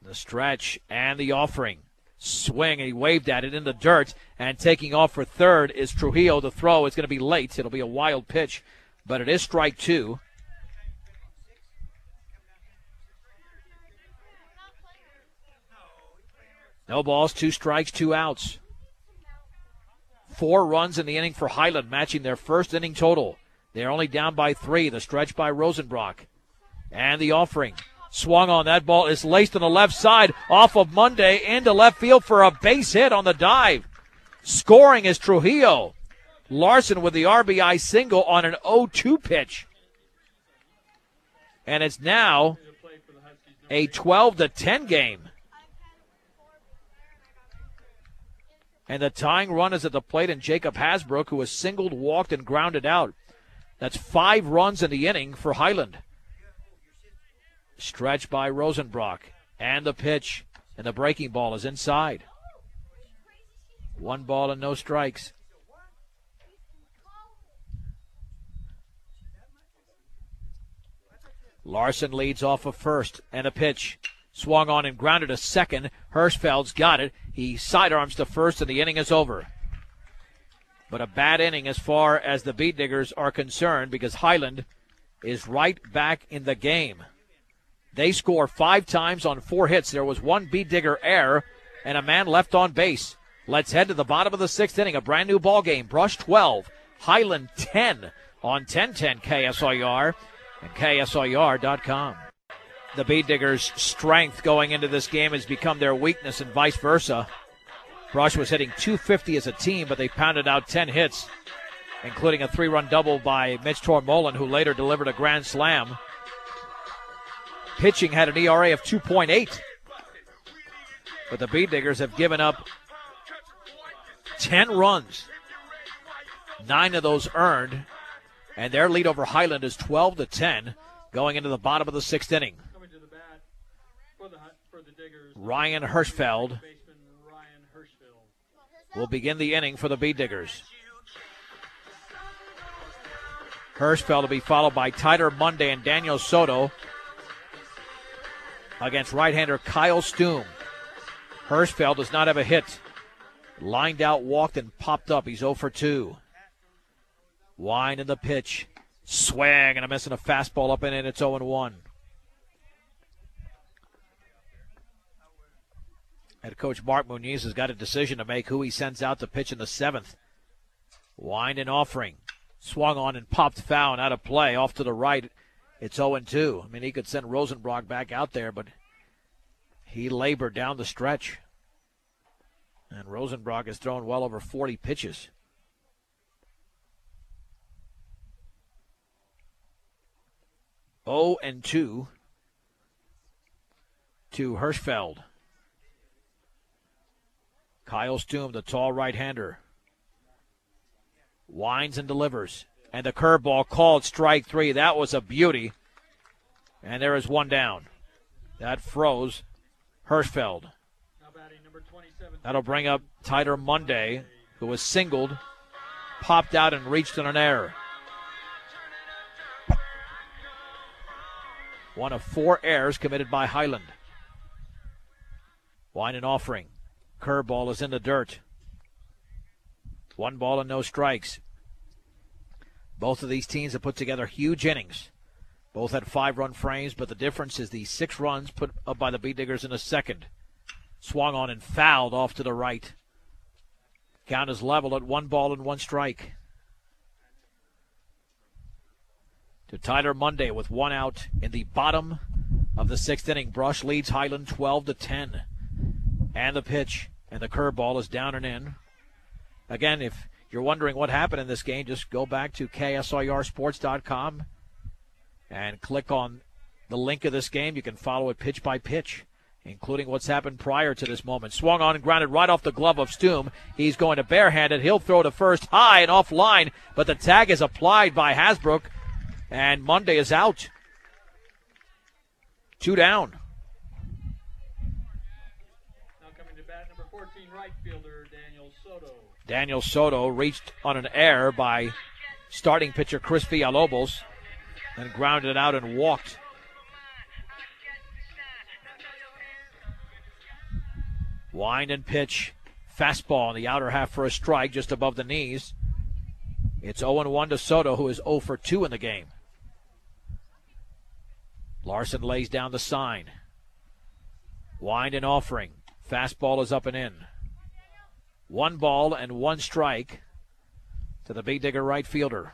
The stretch and the offering. Swing, and he waved at it in the dirt, and taking off for third is Trujillo. The throw is going to be late. It'll be a wild pitch, but it is strike 2. No balls, 2 strikes, 2 outs. 4 runs in the inning for Highland, matching their first inning total. They're only down by 3. The stretch by Rosenbrock. And the offering. Swung on. That ball is laced on the left side off of Monday into left field for a base hit on the dive. Scoring is Trujillo. Larson with the RBI single on an 0-2 pitch. And it's now a 12-10 game. And the tying run is at the plate, and Jacob Hasbrook, who was singled, walked, and grounded out. That's 5 runs in the inning for Highland. Stretch by Rosenbrock. And the pitch. And the breaking ball is inside. 1 ball and no strikes. Larson leads off of first. And a pitch. Swung on and grounded to second. Hirschfeld's got it. He sidearms to first, and the inning is over. But a bad inning as far as the Beat Diggers are concerned, because Highland is right back in the game. They score 5 times on 4 hits. There was 1 Beat Digger error and a man left on base. Let's head to the bottom of the 6th inning. A brand new ball game. Brush 12, Highland 10 on 1010 KSIR and KSIR.com. The Beat Diggers' strength going into this game has become their weakness and vice versa. Brush was hitting .250 as a team, but they pounded out 10 hits, including a 3-run double by Mitch Tormolen, who later delivered a grand slam. Pitching had an ERA of 2.8. But the Beat Diggers have given up 10 runs. 9 of those earned, and their lead over Highland is 12-10 going into the bottom of the 6th inning. Ryan Hirschfeld will begin the inning for the Beat Diggers. Hirschfeld will be followed by Tyler Monday and Daniel Soto against right-hander Kyle Stoom. Hirschfeld does not have a hit. Lined out, walked, and popped up. He's 0 for 2. Wine in the pitch. Swing and a miss and a fastball up and in. It's 0-1. Head coach Mark Muniz has got a decision to make who he sends out to pitch in the 7th. Wind and offering. Swung on and popped foul and out of play. Off to the right. It's 0-2. I mean, he could send Rosenbrock back out there, but he labored down the stretch. And Rosenbrock has thrown well over 40 pitches. Oh and 2 to Hirschfeld. Kyle Stoom, the tall right-hander, winds and delivers. And the curveball called strike 3. That was a beauty. And there is one down. That froze Hirschfeld. That'll bring up Tyler Monday, who was singled, popped out, and reached on an error. One of 4 errors committed by Highland. Wind and offering. Curveball is in the dirt. 1 ball and no strikes. Both of these teams have put together huge innings. Both had 5-run frames, but the difference is the 6 runs put up by the Bee Diggers in the second. Swung on and fouled off to the right. Count is level at 1 ball and 1 strike. To Tyler Monday with 1 out in the bottom of the 6th inning. Brush leads Highland 12-10. And the pitch. And the curveball is down and in. Again, if you're wondering what happened in this game, just go back to KSIRsports.com and click on the link of this game. You can follow it pitch by pitch, including what's happened prior to this moment. Swung on and grounded right off the glove of Stoom. He's going to barehanded. He'll throw to first high and offline, but the tag is applied by Hasbrook, and Monday is out. 2 down. Right fielder Daniel Soto. Daniel Soto reached on an error by starting pitcher Chris Villalobos and grounded it out and walked. Wind and pitch. Fastball in the outer half for a strike just above the knees. It's 0-1 to Soto, who is 0 for 2 in the game. Larson lays down the sign. Wind and offering. Fastball is up and in. 1 ball and 1 strike to the Bee Digger right fielder.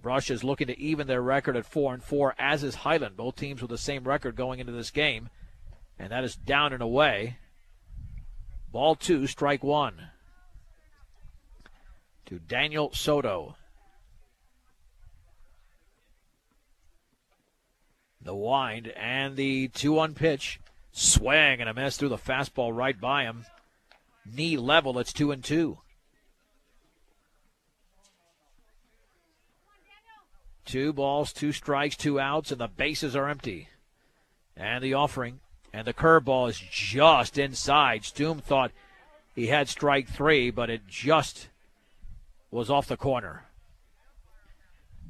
Brush is looking to even their record at 4-4, as is Highland. Both teams with the same record going into this game. And that is down and away. Ball 2, strike 1. To Daniel Soto. The wind and the 2-1 pitch. Swing and a miss through the fastball right by him. Knee level, it's 2-2. 2 balls, 2 strikes, 2 outs, and the bases are empty. And the offering, and the curveball is just inside. Stoom thought he had strike 3, but it just was off the corner.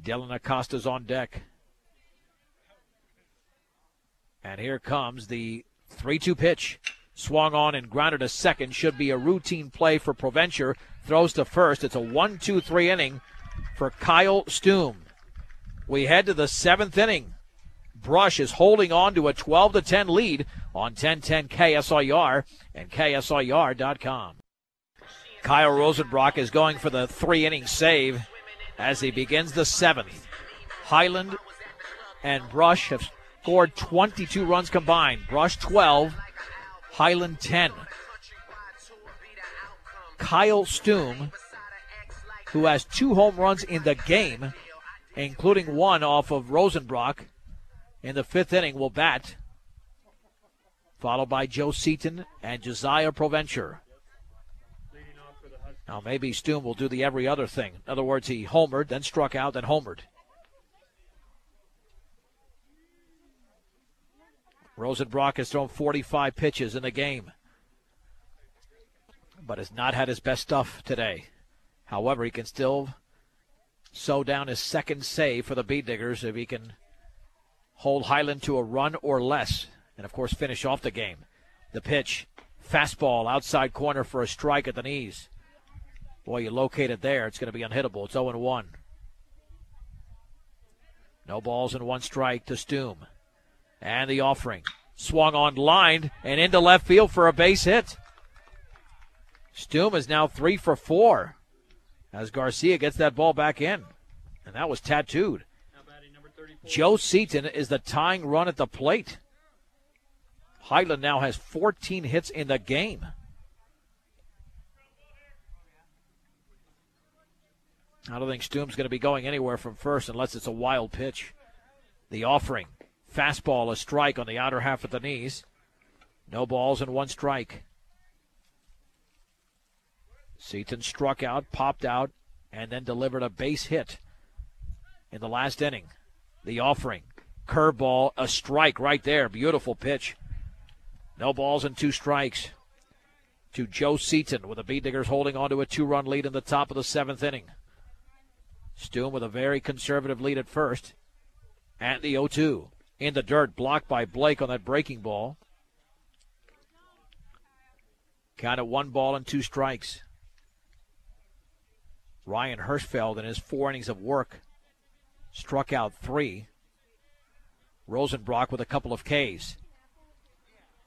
Dylan Acosta's on deck. And here comes the 3-2 pitch. Swung on and grounded to second. Should be a routine play for Provencher. Throws to first. It's a 1-2-3 inning for Kyle Stoom. We head to the 7th inning. Brush is holding on to a 12-10 lead on 1010 KSIR and KSIR.com. Kyle Rosenbrock is going for the 3-inning save as he begins the 7th. Highland and Brush have scored 22 runs combined. Brush 12, Highland 10. Kyle Stoom, who has 2 home runs in the game, including 1 off of Rosenbrock in the 5th inning, will bat, followed by Joe Seaton and Josiah Provencher. Now maybe Stoom will do the every other thing. In other words, he homered, then struck out, then homered. Rosenbrock has thrown 45 pitches in the game, but has not had his best stuff today. However, he can still sew down his 2nd save for the Bee Diggers if he can hold Highland to a run or less, and of course finish off the game. The pitch, fastball outside corner for a strike at the knees. Boy, you locate it there, it's going to be unhittable. It's 0-1. No balls and 1 strike to Stoom. And the offering. Swung on, lined, and into left field for a base hit. Stoom is now 3 for 4 as Garcia gets that ball back in. And that was tattooed. Joe Seaton is the tying run at the plate. Highland now has 14 hits in the game. I don't think Stoom's going to be going anywhere from first unless it's a wild pitch. The offering. Fastball, a strike on the outer half of the knees. No balls and one strike. Seaton struck out, popped out, and then delivered a base hit in the last inning. The offering. Curveball, a strike right there. Beautiful pitch. No balls and two strikes to Joe Seaton, with the Bee Diggers holding on to a 2-run lead in the top of the 7th inning. Stoom with a very conservative lead at first. And the 0-2. In the dirt, blocked by Blake on that breaking ball. Count of 1 ball and 2 strikes. Ryan Hirschfeld, in his 4 innings of work, struck out 3. Rosenbrock with a couple of Ks.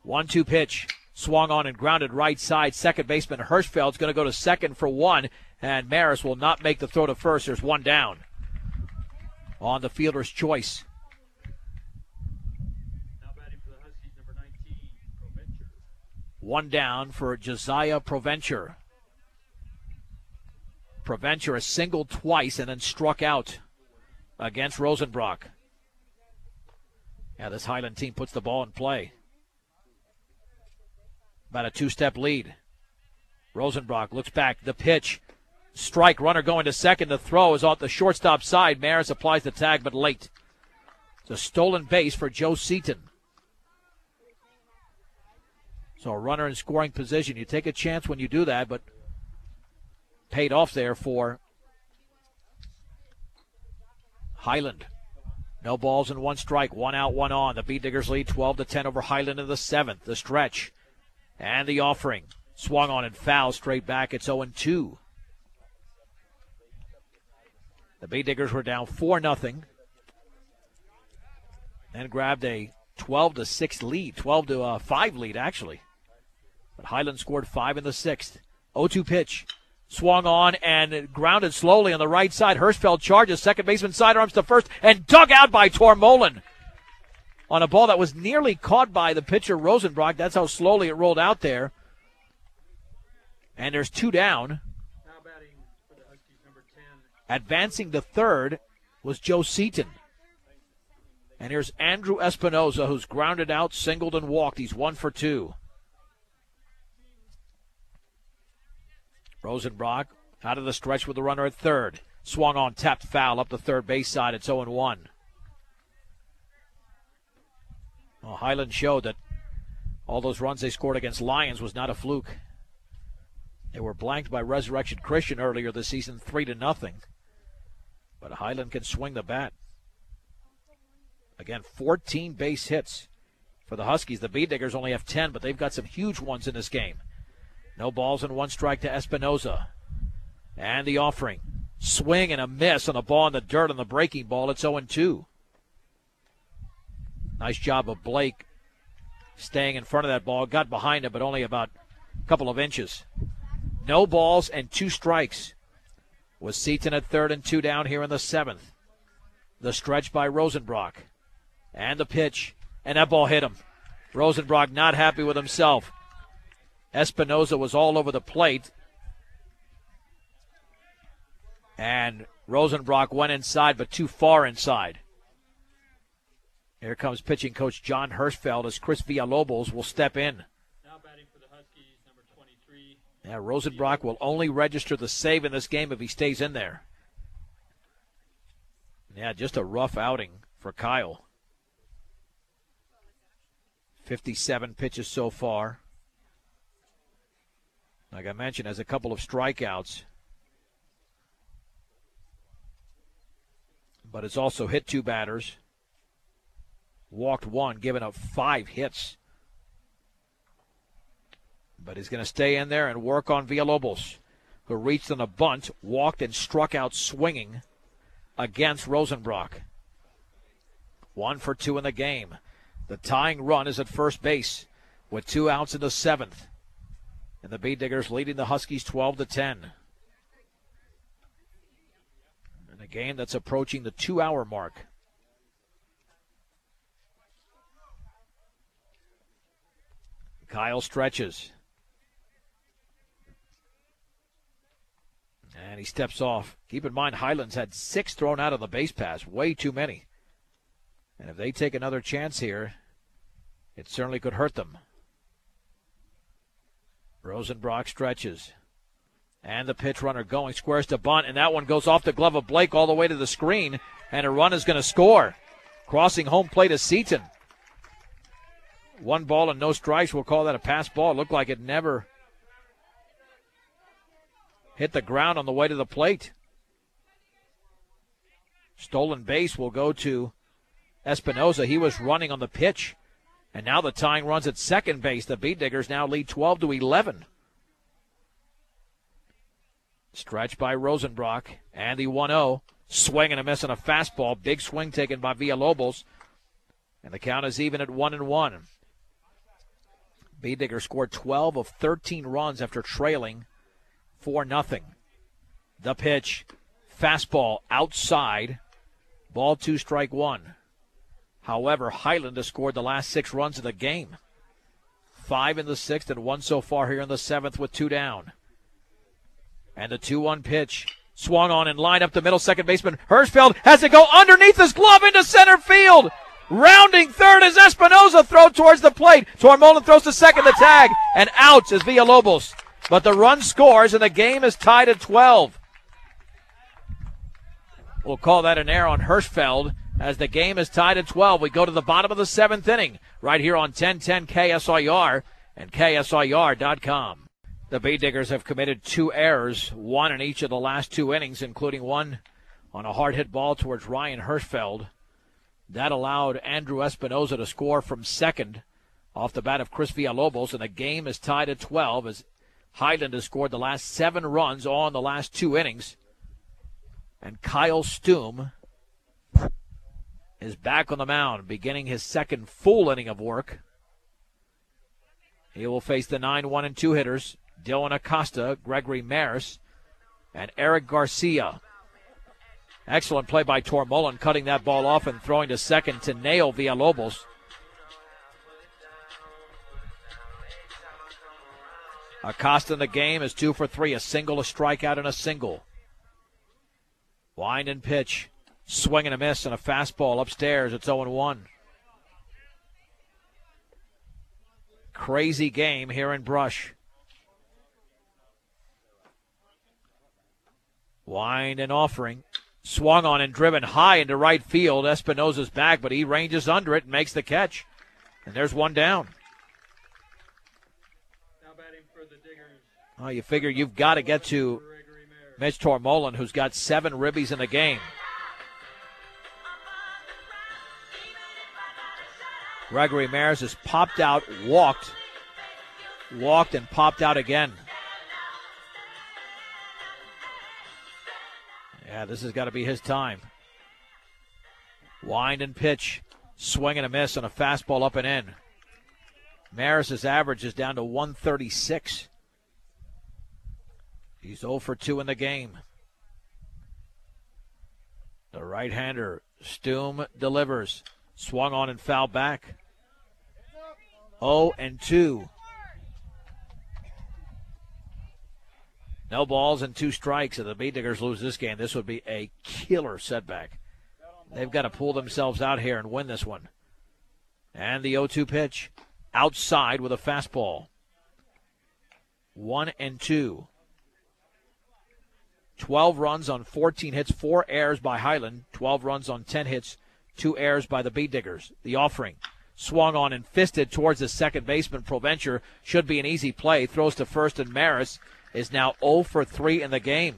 1-2 pitch. Swung on and grounded right side. Second baseman Hirschfeld's going to go to second for 1, and Maris will not make the throw to first. There's 1 down on the fielder's choice. Now batting for the Huskies, number 19, Provencher. 1 down for Josiah Provencher. Provencher has singled twice and then struck out against Rosenbrock. Yeah, this Highland team puts the ball in play. About a 2-step lead. Rosenbrock looks back. The pitch. Strike. Runner going to second. The throw is off the shortstop side. Maris applies the tag, but late. It's a stolen base for Joe Seaton. So a runner in scoring position. You take a chance when you do that, but paid off there for Highland. No balls and 1 strike. 1 out, 1 on. The Bee Diggers lead 12-10 over Highland in the 7th. The stretch. And the offering. Swung on and foul straight back. It's 0-2. The Bee Diggers were down 4-0. And grabbed a 12-6 lead. 12-5 lead, actually. But Highland scored 5 in the 6th. 0-2 pitch. Swung on and grounded slowly on the right side. Hirschfeld charges. Second baseman sidearms to first and dug out by Tormolin on a ball that was nearly caught by the pitcher Rosenbrock. That's how slowly it rolled out there. And there's 2 down. Now batting for the Huskies, number 10. Advancing to third was Joe Seaton. And here's Andrew Espinoza, who's grounded out, singled, and walked. He's 1 for 2. Rosenbrock out of the stretch with the runner at third. Swung on, tapped foul up the third base side. It's 0-1. Well, Highland showed that all those runs they scored against Lions was not a fluke. They were blanked by Resurrection Christian earlier this season, 3-0. But Highland can swing the bat. Again, 14 base hits for the Huskies. The Bee Diggers only have 10, but they've got some huge ones in this game. No balls and 1 strike to Espinoza. And the offering. Swing and a miss on the ball in the dirt on the breaking ball. It's 0-2. Nice job of Blake staying in front of that ball. Got behind it, but only about a couple of inches. No balls and 2 strikes. With Seaton at third and 2 down here in the 7th. The stretch by Rosenbrock. And the pitch. And that ball hit him. Rosenbrock not happy with himself. Espinoza was all over the plate. And Rosenbrock went inside, but too far inside. Here comes pitching coach John Hirschfeld as Chris Villalobos will step in. Now batting for the Huskies, number 23. Yeah, Rosenbrock will only register the save in this game if he stays in there. Yeah, just a rough outing for Kyle. 57 pitches so far. Like I mentioned, has a couple of strikeouts. But it's also hit 2 batters. Walked 1, given up 5 hits. But he's going to stay in there and work on Villalobos, who reached on a bunt, walked and struck out swinging against Rosenbrock. 1 for 2 in the game. The tying run is at first base with 2 outs in the 7th. And the Bee Diggers leading the Huskies 12-10. In a game that's approaching the 2-hour mark. Kyle stretches. And he steps off. Keep in mind, Highlands had 6 thrown out on the base pass. Way too many. And if they take another chance here, it certainly could hurt them. Rosenbrock stretches. And the pitch runner going, squares to bunt, and that one goes off the glove of Blake all the way to the screen, and a run is going to score. Crossing home plate is Seaton. 1 ball and no strikes. We'll call that a pass ball. It looked like it never hit the ground on the way to the plate. Stolen base will go to Espinoza. He was running on the pitch. And now the tying runs at second base. The Beat Diggers now lead 12-11. Stretch by Rosenbrock. And the 1-0. Swing and a miss on a fastball. Big swing taken by Villalobos. And the count is even at 1-1. Beat Diggers scored 12 of 13 runs after trailing 4-0. The pitch. Fastball outside. Ball 2, strike 1. However, Highland has scored the last 6 runs of the game. 5 in the 6th and 1 so far here in the 7th with 2 down. And the 2-1 pitch. Swung on and lined up the middle. Second baseman Hirschfeld has to go underneath his glove into center field. Rounding third as Espinoza throws towards the plate. Tormolen throws to second, the tag, and out is Villalobos. But the run scores and the game is tied at 12. We'll call that an error on Hirschfeld as the game is tied at 12. We go to the bottom of the 7th inning right here on 1010 KSIR and KSIR.com. The Beat Diggers have committed 2 errors, 1 in each of the last 2 innings, including 1 on a hard hit ball towards Ryan Hirschfeld. That allowed Andrew Espinoza to score from second off the bat of Chris Villalobos, and the game is tied at 12 as Highland has scored the last 7 runs all in the last 2 innings. And Kyle Stoom is back on the mound, beginning his second full inning of work. He will face the 9-1-2 hitters, Dylan Acosta, Gregory Maris, and Eric Garcia. Excellent play by Tormolen, cutting that ball off and throwing to second to nail Villalobos. Acosta in the game is 2 for 3, a single, a strikeout, and a single. Wind and pitch. Swing and a miss and a fastball upstairs. It's 0-1. Crazy game here in Brush. Wind and offering. Swung on and driven high into right field. Espinoza's back, but he ranges under it and makes the catch. And there's 1 down. Now batting for the Diggers. Oh, you figure you've got to get to Mitch Tormolen, who's got 7 ribbies in the game. Gregory Maris has popped out, walked and popped out again. Yeah, this has got to be his time. Wind and pitch. Swing and a miss on a fastball up and in. Maris's average is down to 136. He's 0 for 2 in the game. The right-hander, Stoom, delivers. Swung on and fouled back. 0-2. No balls and 2 strikes. If the Beat Diggers lose this game, this would be a killer setback. They've got to pull themselves out here and win this one. And the 0-2 pitch. Outside with a fastball. 1-2. 12 runs on 14 hits, 4 errors by Highland. 12 runs on 10 hits, 2 errors by the Beat Diggers. The offering. Swung on and fisted towards the second baseman. Provencher should be an easy play. Throws to first, and Maris is now 0 for 3 in the game.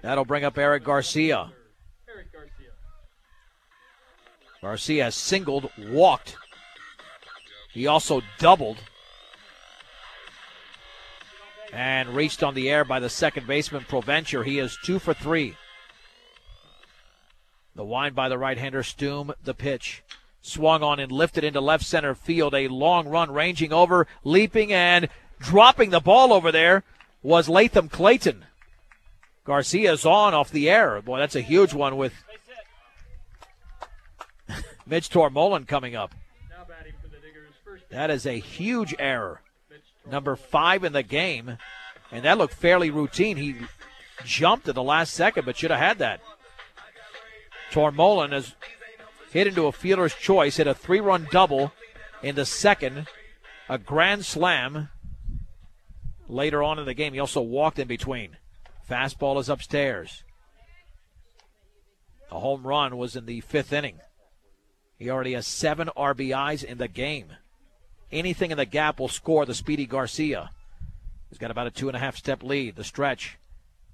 That'll bring up Eric Garcia. Garcia has singled, walked. He also doubled and reached on the air by the second baseman, Provencher. He is 2 for 3. The wind by the right-hander, Stoom, the pitch. Swung on and lifted into left center field. A long run ranging over, leaping and dropping the ball over there was Latham Clayton. Garcia's on off the air. Boy, that's a huge one with Mitch Tormolen coming up. That is a huge error. Number 5 in the game. And that looked fairly routine. He jumped at the last second, but should have had that. Tormolen has hit into a fielder's choice, hit a 3-run double in the second a grand slam later on in the game. He also walked in between. Fastball is upstairs. A home run was in the 5th inning. He already has 7 RBIs in the game. Anything in the gap will score the speedy Garcia. He's got about a 2.5-step lead. The stretch.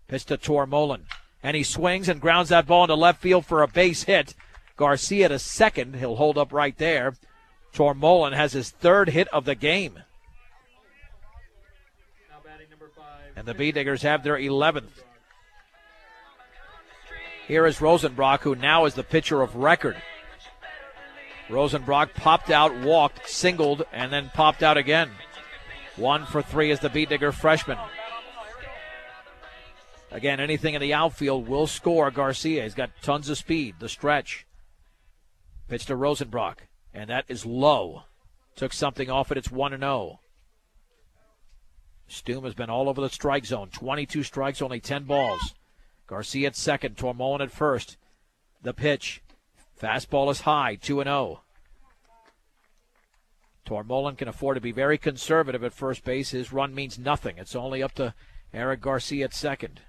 Pitch to Tormolin. And he swings and grounds that ball into left field for a base hit. Garcia to second. He'll hold up right there. Tormolin has his 3rd hit of the game. Now batting number 5. And the B-Diggers have their 11th. Here is Rosenbrock, who now is the pitcher of record. Rosenbrock popped out, walked, singled, and then popped out again. 1 for 3 is the B-Digger freshman. Again, anything in the outfield will score Garcia. He's got tons of speed. The stretch. Pitch to Rosenbrock, and that is low. Took something off it. It's 1-0. Stum has been all over the strike zone. 22 strikes, only 10 balls. Garcia at second, Tormolin at first. The pitch. Fastball is high, 2-0. Tormolin can afford to be very conservative at first base. His run means nothing. It's only up to Eric Garcia at second.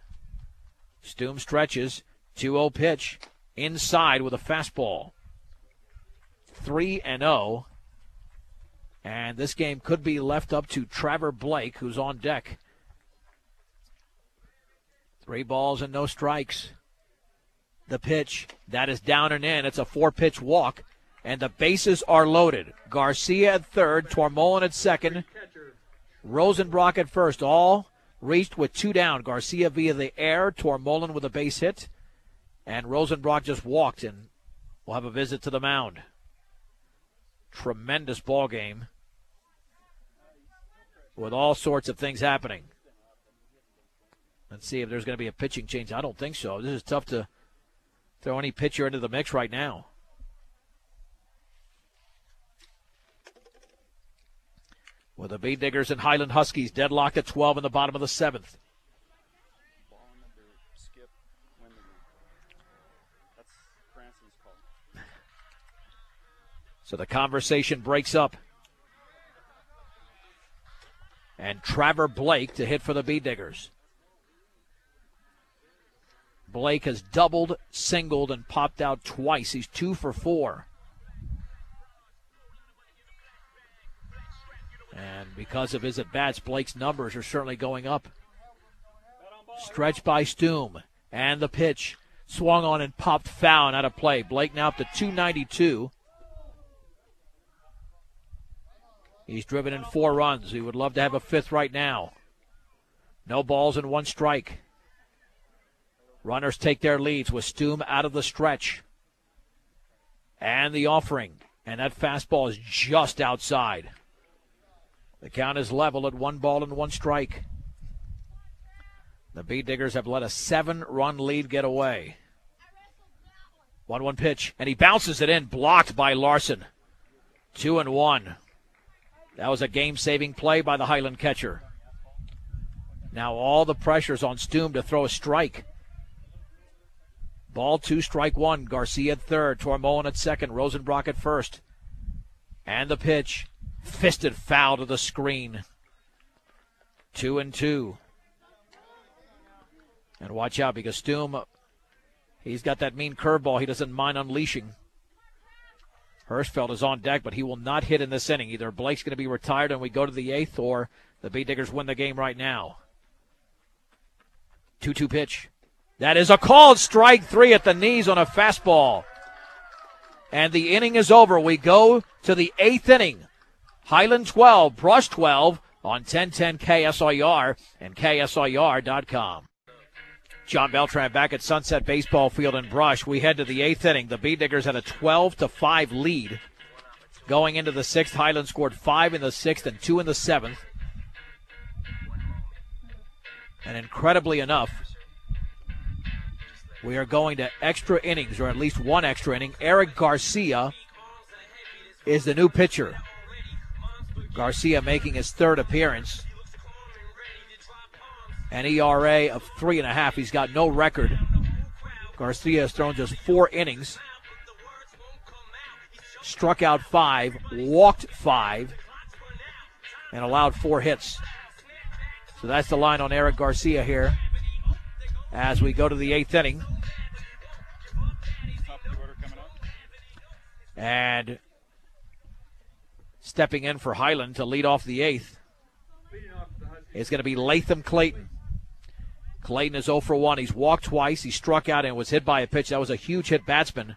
Stum stretches, 2-0 pitch, inside with a fastball. 3-0. And this game could be left up to Trevor Blake, who's on deck. 3 balls and no strikes. The pitch, that is down and in. It's a 4-pitch walk, and the bases are loaded. Garcia at third, Tormolin at second, Rosenbrock at first. All reached with 2 down. Garcia via the air, Tormolin with a base hit, and Rosenbrock just walked, and we'll have a visit to the mound. Tremendous ball game with all sorts of things happening. Let's see if there's going to be a pitching change. I don't think so. This is tough to throw any pitcher into the mix right now. With the B-Diggers and Highland Huskies deadlocked at 12 in the bottom of the 7th. Ball under Skip Winderman. That's Franson's call. So the conversation breaks up. And Trevor Blake to hit for the B-Diggers. Blake has doubled, singled, and popped out twice. He's 2 for 4. And because of his at-bats, Blake's numbers are certainly going up. Stretch by Stum. And the pitch. Swung on and popped foul and out of play. Blake now up to 292. He's driven in 4 runs. He would love to have a 5th right now. No balls and 1 strike. Runners take their leads with Stum out of the stretch. And the offering. And that fastball is just outside. The count is level at 1 ball and 1 strike. The B-Diggers have let a 7-run lead get away. 1-1 pitch, and he bounces it in, blocked by Larson. 2-1. That was a game-saving play by the Highland catcher. Now all the pressure's on Stum to throw a strike. Ball 2, strike 1. Garcia at third, Tormolin at second, Rosenbrock at first. And the pitch. Fisted foul to the screen. 2-2. And watch out because Stum, he's got that mean curveball he doesn't mind unleashing. Hirschfeld is on deck, but he will not hit in this inning. Either Blake's going to be retired and we go to the 8th, or the B-Diggers win the game right now. 2-2 pitch. That is a called strike 3 at the knees on a fastball. And the inning is over. We go to the 8th inning. Highland 12, Brush 12 on 1010 KSIR and KSIR.com. John Beltran back at Sunset Baseball Field in Brush. We head to the 8th inning. The B-Diggers had a 12-5 lead. Going into the 6th, Highland scored 5 in the 6th and 2 in the 7th. And incredibly enough, we are going to extra innings, or at least 1 extra inning. Eric Garcia is the new pitcher. Garcia making his 3rd appearance. An ERA of 3.5. He's got no record. Garcia has thrown just 4 innings. Struck out 5, walked 5, and allowed 4 hits. So that's the line on Eric Garcia here as we go to the 8th inning. Top of the order coming up. And stepping in for Highland to lead off the 8th is going to be Latham Clayton. Clayton is 0 for 1. He's walked twice. He struck out and was hit by a pitch. That was a huge hit batsman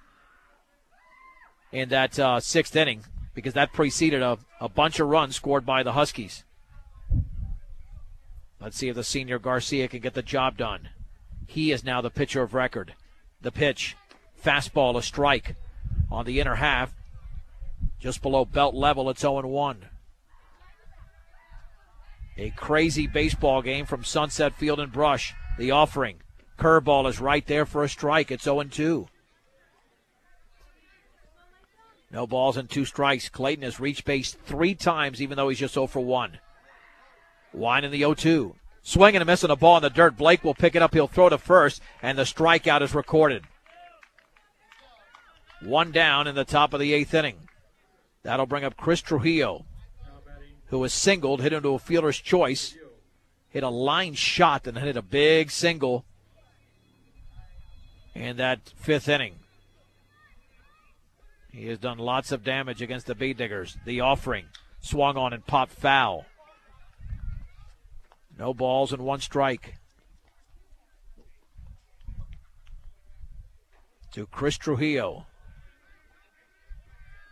in that 6th inning because that preceded a bunch of runs scored by the Huskies. Let's see if the senior Garcia can get the job done. He is now the pitcher of record. The pitch, fastball, a strike on the inner half. Just below belt level, it's 0-1. A crazy baseball game from Sunset Field and Brush. The offering. Curveball is right there for a strike. It's 0-2. No balls and 2 strikes. Clayton has reached base 3 times, even though he's just 0 for 1. Wine in the 0-2. Swinging and missing a ball in the dirt. Blake will pick it up. He'll throw to first, and the strikeout is recorded. 1 down in the top of the 8th inning. That'll bring up Chris Trujillo, who was singled, hit into a fielder's choice, hit a line shot, and hit a big single in that 5th inning. He has done lots of damage against the Bee Diggers. The offering, swung on and popped foul. No balls and 1 strike. To Chris Trujillo.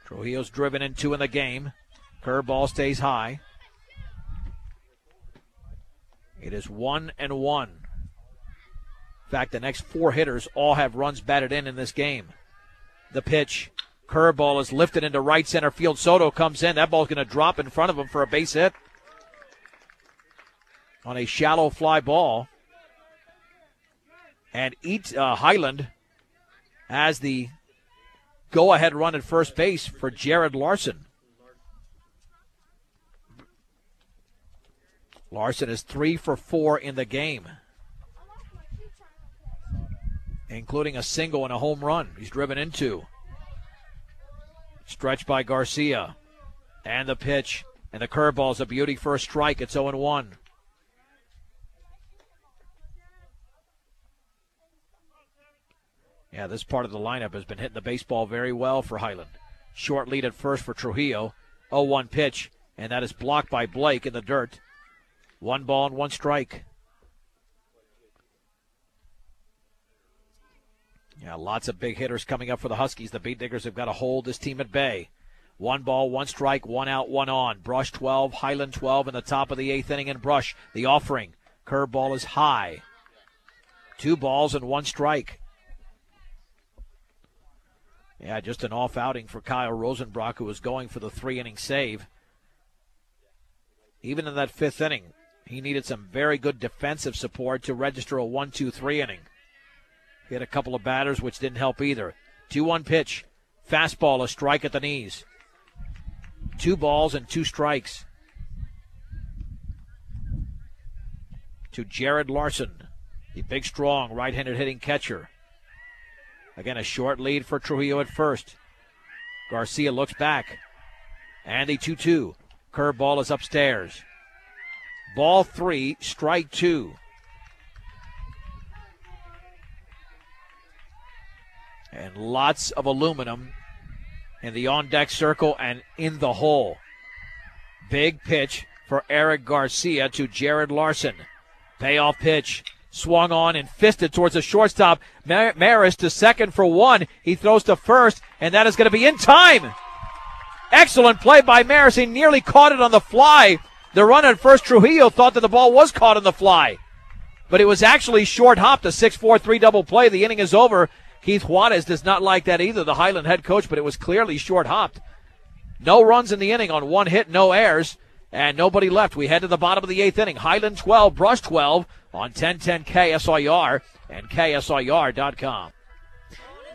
Trujillo's driven in 2 in the game. Curveball stays high. It is 1-1. In fact, the next 4 hitters all have runs batted in this game. The pitch. Curveball is lifted into right center field. Soto comes in. That ball's going to drop in front of him for a base hit on a shallow fly ball. And Highland has the go-ahead run at first base for Jared Larson. Larson is 3 for 4 in the game, including a single and a home run. He's driven into. Stretched by Garcia. And the pitch. And the curveball is a beauty for a strike. It's 0-1. Yeah, this part of the lineup has been hitting the baseball very well for Highland. Short lead at first for Trujillo. 0-1 pitch. And that is blocked by Blake in the dirt. 1 ball and 1 strike. Yeah, lots of big hitters coming up for the Huskies. The Beat Diggers have got to hold this team at bay. 1 ball, 1 strike, 1 out, 1 on. Brush 12, Highland 12 in the top of the 8th inning in Brush. The offering. Curveball is high. 2 balls and 1 strike. Yeah, just an off outing for Kyle Rosenbrock, who was going for the 3-inning save. Even in that 5th inning, he needed some very good defensive support to register a 1-2-3 inning. He had a couple of batters which didn't help either. 2-1 pitch. Fastball, a strike at the knees. 2 balls and 2 strikes. To Jared Larson, the big, strong, right-handed hitting catcher. Again, a short lead for Trujillo at first. Garcia looks back. And the 2-2. Curveball is upstairs. Ball 3, strike 2. And lots of aluminum in the on-deck circle and in the hole. Big pitch for Eric Garcia to Jared Larson. Payoff pitch. Swung on and fisted towards the shortstop. Maris to second for 1. He throws to first, and that is going to be in time. Excellent play by Maris. He nearly caught it on the fly. The run at first, Trujillo thought that the ball was caught on the fly. But it was actually short hopped, a 6-4-3 double play. The inning is over. Keith Juarez does not like that either, the Highland head coach, but it was clearly short hopped. No runs in the inning on 1 hit, no errors, and nobody left. We head to the bottom of the 8th inning. Highland 12, Brush 12 on 1010 KSIR and KSIR.com.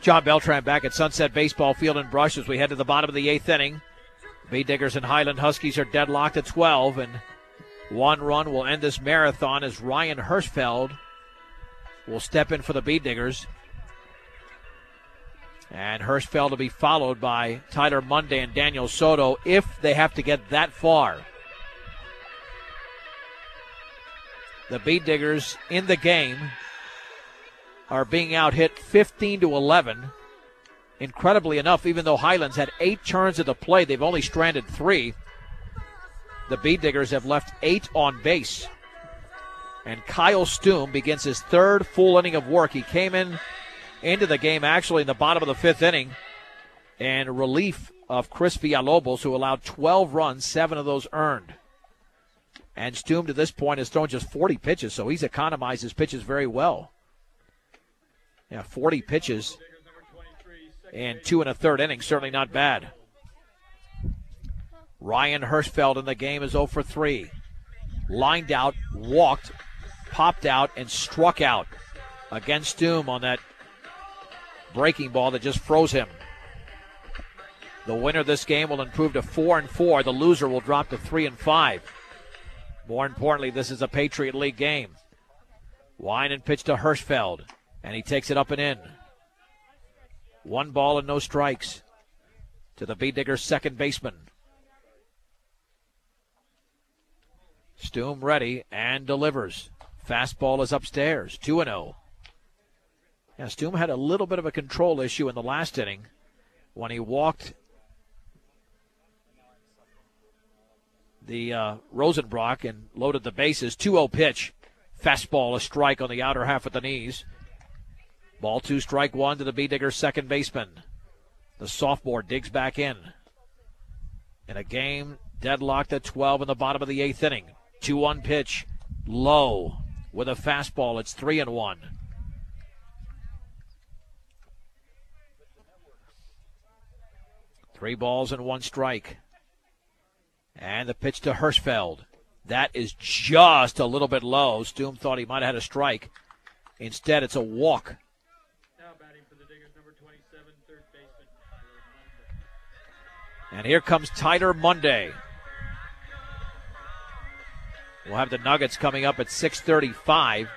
John Beltran back at Sunset Baseball Field in Brush as we head to the bottom of the 8th inning. Bee Diggers and Highland Huskies are deadlocked at 12, and 1 run will end this marathon as Ryan Hirschfeld will step in for the Bee Diggers. And Hirschfeld will be followed by Tyler Monday and Daniel Soto if they have to get that far. The Bead Diggers in the game are being out hit 15-11. Incredibly enough, even though Highlands had 8 turns of the play, they've only stranded 3. The Bead Diggers have left 8 on base. And Kyle Stoom begins his 3rd full inning of work. He came into the game actually in the bottom of the 5th inning in relief of Chris Villalobos, who allowed 12 runs, 7 of those earned. And Stoom to this point has thrown just 40 pitches, so he's economized his pitches very well. Yeah, 40 pitches and 2 1/3 innings, certainly not bad. Ryan Hirschfeld in the game is 0 for 3. Lined out, walked, popped out, and struck out against Stoom on that breaking ball that just froze him. The winner of this game will improve to 4-4. The loser will drop to 3-5. More importantly, this is a Patriot League game. Winan pitch to Hirschfeld, and he takes it up and in. 1 ball and no strikes to the Bead Diggers' second baseman. Stoom ready and delivers. Fastball is upstairs, 2-0. Yeah, Stoom had a little bit of a control issue in the last inning when he walked the Rosenbrock and loaded the bases. 2-0 pitch. Fastball, a strike on the outer half of the knees. Ball 2, strike 1 to the Bead Diggers' second baseman. The sophomore digs back in a game deadlocked at 12 in the bottom of the 8th inning. 2-1 pitch, low with a fastball. It's 3-1. Three balls and 1 strike. And the pitch to Hirschfeld. That is just a little bit low. Stoom thought he might have had a strike. Instead, it's a walk. Now batting for the Diggers, number 27, third baseman. And here comes Tyler Monday. We'll have the Nuggets coming up at 6:35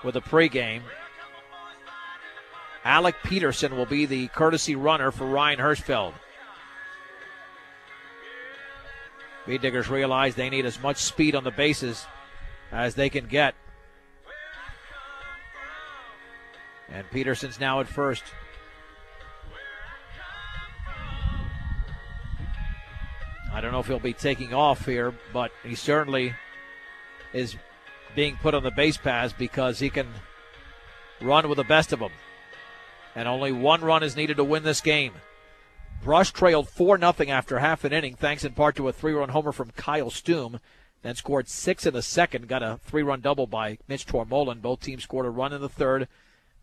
with a pregame. Alec Peterson will be the courtesy runner for Ryan Hirschfeld. Bead Diggers realize they need as much speed on the bases as they can get. And Peterson's now at first. I don't know if he'll be taking off here, but he certainly is being put on the base paths because he can run with the best of them. And only 1 run is needed to win this game. Brush trailed 4-0 after half an inning, thanks in part to a 3-run homer from Kyle Stoom. Then scored 6 in the second, got a 3-run double by Mitch Tormolen. Both teams scored a run in the third.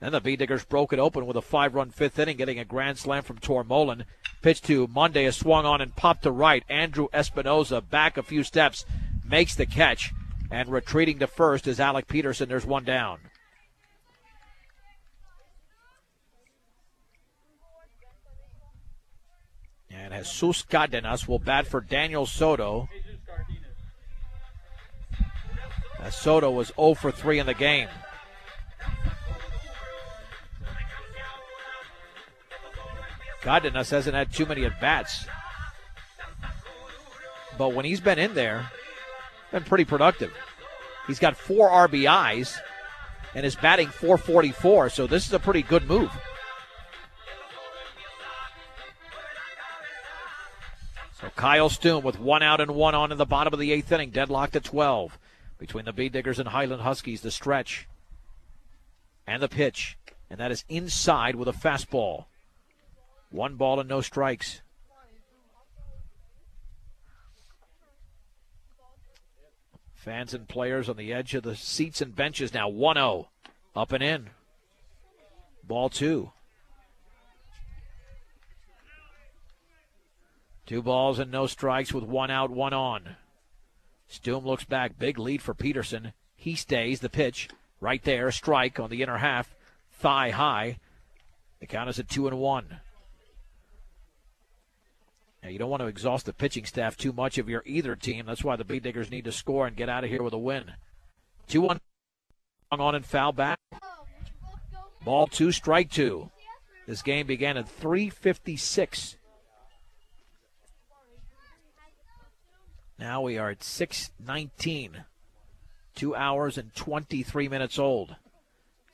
Then the Bead Diggers broke it open with a 5-run 5th inning, getting a grand slam from Tormolen. Pitch to Monday is swung on and popped to right. Andrew Espinoza back a few steps, makes the catch, and retreating to first is Alec Peterson. There's 1 down. And Jesus Cardenas will bat for Daniel Soto. As Soto was 0 for 3 in the game. Cardenas hasn't had too many at-bats. But when he's been in there, been pretty productive. He's got 4 RBIs and is batting .444, so this is a pretty good move. So Kyle Stoom with 1 out and 1 on in the bottom of the 8th inning, deadlocked at 12. Between the Bead Diggers and Highland Huskies, the stretch and the pitch. And that is inside with a fastball. 1 ball and no strikes. Fans and players on the edge of the seats and benches now. 1-0. Up and in. Ball 2. 2 balls and no strikes with 1 out, 1 on. Stoom looks back. Big lead for Peterson. He stays. The pitch right there. Strike on the inner half. Thigh high. The count is at 2-1. Now, you don't want to exhaust the pitching staff too much if you're either team. That's why the Bead Diggers need to score and get out of here with a win. 2-1 on and foul back. Ball 2, strike 2. This game began at 3:56. Now we are at 6:19 2 hours and 23 minutes old.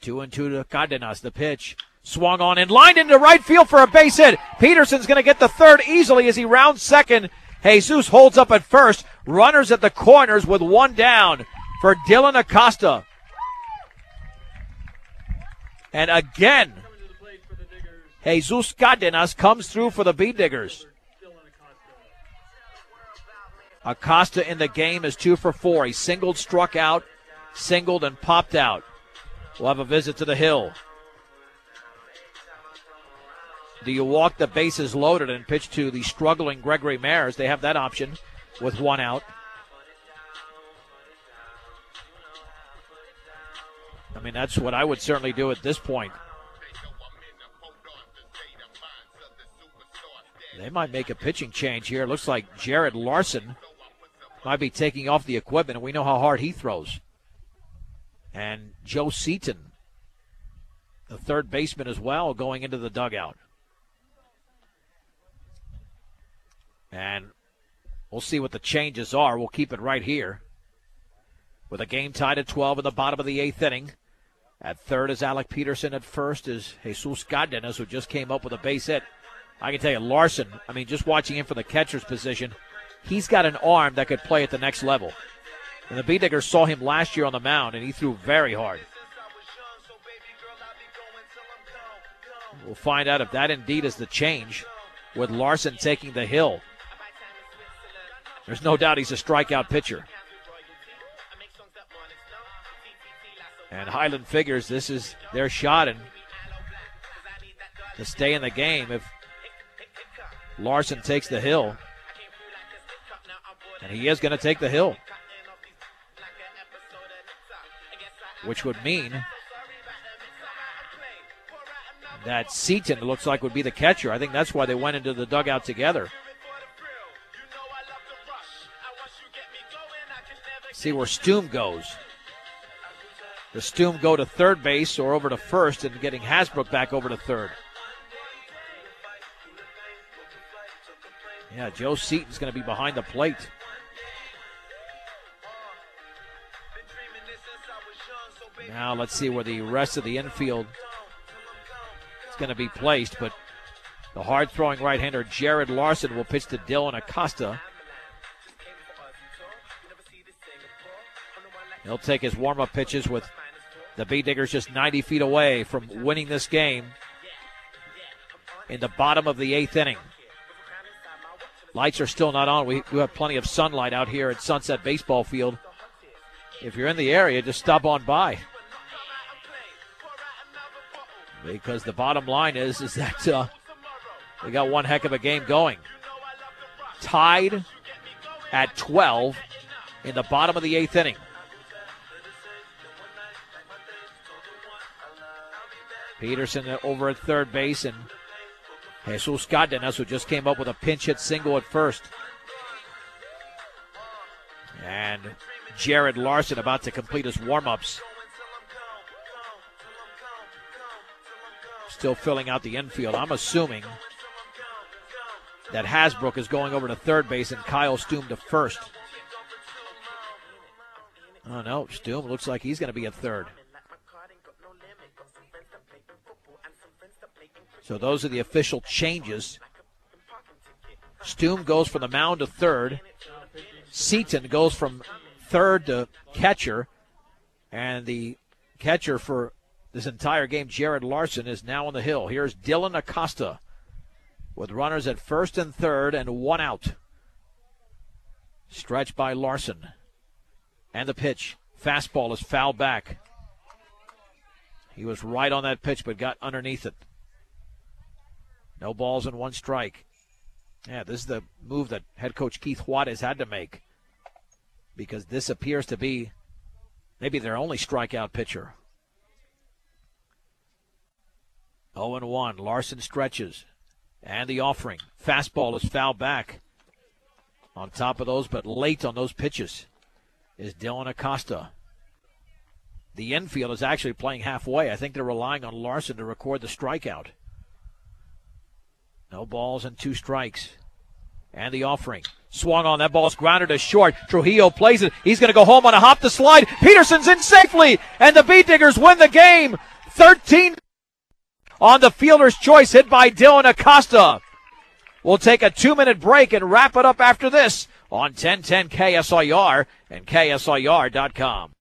2-2 to Cardenas. The pitch swung on and lined into right field for a base hit. Peterson's going to get the third easily as he rounds second. Jesus holds up at first. Runners at the corners with one down for Dylan Acosta. And again, Jesus Cardenas comes through for the Bee Diggers. Acosta in the game is 2 for 4. He singled, struck out, singled, and popped out. We'll have a visit to the hill. Do you walk the bases loaded and pitch to the struggling Gregory Mares? They have that option with one out. I mean, that's what I would certainly do at this point. They might make a pitching change here. It looks like Jared Larson might be taking off the equipment, and we know how hard he throws. And Joe Seaton, the third baseman as well, going into the dugout. And we'll see what the changes are. We'll keep it right here. With a game tied at 12 in the bottom of the 8th inning. At third is Alec Peterson. At first is Jesus Cardenas, who just came up with a base hit. I can tell you, Larson, I mean, just watching him for the catcher's position, he's got an arm that could play at the next level. And the Bee Diggers saw him last year on the mound, and he threw very hard. We'll find out if that indeed is the change, with Larson taking the hill. There's no doubt he's a strikeout pitcher. And Highland figures this is their shot and to stay in the game if Larson takes the hill. And he is going to take the hill, which would mean that Seaton looks like would be the catcher. I think that's why they went into the dugout together. See where Stoom goes. Does Stoom go to third base or over to first and getting Hasbrook back over to third? Yeah, Joe Seaton's going to be behind the plate. Now let's see where the rest of the infield is going to be placed. But the hard-throwing right-hander Jared Larson will pitch to Dylan Acosta. He'll take his warm-up pitches with the Bee Diggers just 90 feet away from winning this game in the bottom of the 8th inning. Lights are still not on. We have plenty of sunlight out here at Sunset Baseball Field. If you're in the area, just stop on by. Because the bottom line is that we got one heck of a game going. Tied at 12 in the bottom of the 8th inning. Peterson over at third base, and Jesus Cardenas, who just came up with a pinch hit single at first. And Jared Larson about to complete his warm-ups. Still filling out the infield. I'm assuming that Hasbrook is going over to third base and Kyle Stoom to first. Oh, no, Stoom looks like he's going to be at third. So those are the official changes. Stoom goes from the mound to third. Seaton goes from third to catcher. And the catcher for this entire game, Jared Larson, is now on the hill. Here's Dylan Acosta with runners at first and third and one out. Stretched by Larson. And the pitch. Fastball is fouled back. He was right on that pitch but got underneath it. No balls and one strike. Yeah, this is the move that head coach Keith Juarez had to make, because this appears to be maybe their only strikeout pitcher. 0-1. Larson stretches. And the offering. Fastball is fouled back. On top of those, but late on those pitches, is Dylan Acosta. The infield is actually playing halfway. I think they're relying on Larson to record the strikeout. No balls and two strikes. And the offering. Swung on. That ball's grounded to short. Trujillo plays it. He's going to go home on a hop to slide. Peterson's in safely, and the Beat Diggers win the game. 13 on the fielder's choice, hit by Dylan Acosta. We'll take a 2-minute break and wrap it up after this on 1010 KSIR and KSIR.com.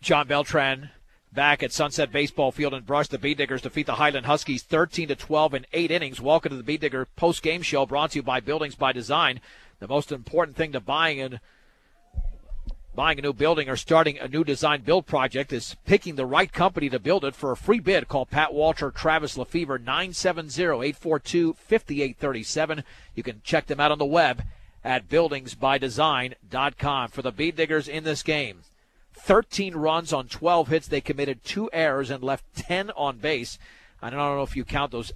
John Beltran back at Sunset Baseball Field in Brush. The Beat Diggers defeat the Highland Huskies 13-12 in 8 innings. Welcome to the Beat Digger post-game show brought to you by Buildings by Design. The most important thing to buying a new building or starting a new design build project is picking the right company to build it. For a free bid, call Pat Walter, Travis Lefevre, 970-842-5837. You can check them out on the web at buildingsbydesign.com. For the Beat Diggers in this game, 13 runs on 12 hits. They committed 2 errors and left 10 on base. I don't know if you count those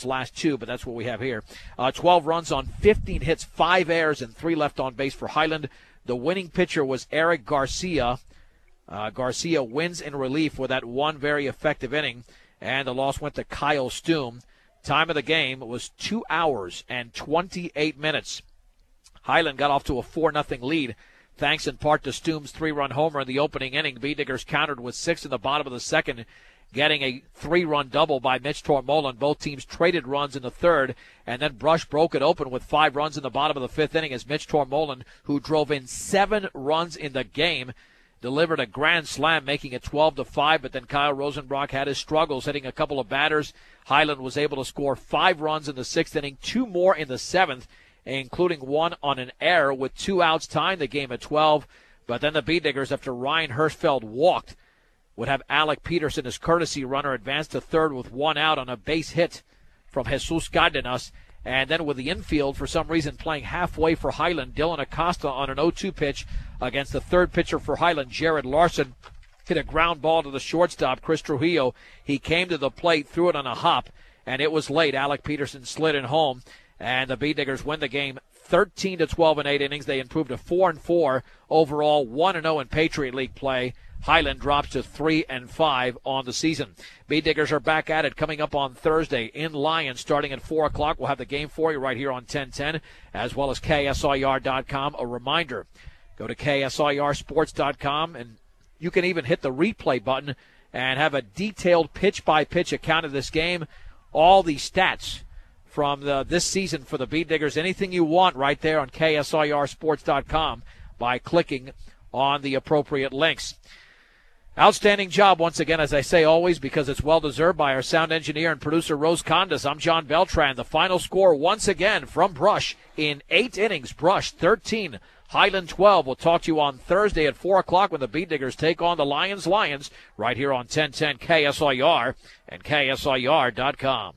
last 2, but that's what we have here. 12 runs on 15 hits, 5 errors, and 3 left on base for Highland. The winning pitcher was Eric Garcia. Garcia wins in relief with that one very effective inning, and the loss went to Kyle Stoom. Time of the game was 2 hours and 28 minutes. Highland got off to a 4-0 lead, thanks in part to Stoom's 3-run homer in the opening inning. Beat Diggers countered with 6 in the bottom of the second, getting a 3-run double by Mitch Tormolen. Both teams traded runs in the third, and then Brush broke it open with 5 runs in the bottom of the 5th inning as Mitch Tormolen, who drove in 7 runs in the game, delivered a grand slam, making it 12-5, but then Kyle Rosenbrock had his struggles, hitting a couple of batters. Highland was able to score 5 runs in the 6th inning, 2 more in the 7th, including 1 on an error with 2 outs, tying the game at 12. But then the Beat Diggers, after Ryan Hirschfeld walked, would have Alec Peterson as courtesy runner advance to third with 1 out on a base hit from Jesus Cardenas. And then with the infield, for some reason, playing halfway for Highland, Dylan Acosta on an 0-2 pitch against the third pitcher for Highland, Jared Larson, hit a ground ball to the shortstop, Chris Trujillo. He came to the plate, threw it on a hop, and it was late. Alec Peterson slid it home, and the Beat Diggers win the game 13-12 in 8 innings. They improved to 4-4 overall, 1-0 in Patriot League play. Highland drops to 3-5 on the season. Beat Diggers are back at it coming up on Thursday in Lyon starting at 4 o'clock. We'll have the game for you right here on 1010 as well as KSIR.com. A reminder, go to KSIRsports.com and you can even hit the replay button and have a detailed pitch-by-pitch account of this game. All the stats from this season for the Beat Diggers, anything you want right there on KSIRsports.com by clicking on the appropriate links. Outstanding job once again, as I say always, because it's well-deserved by our sound engineer and producer, Rose Condas. I'm John Beltran. The final score once again from Brush in 8 innings. Brush 13, Highland 12. We'll talk to you on Thursday at 4 o'clock when the Beat Diggers take on the Lions right here on 1010 KSIR and KSIR.com.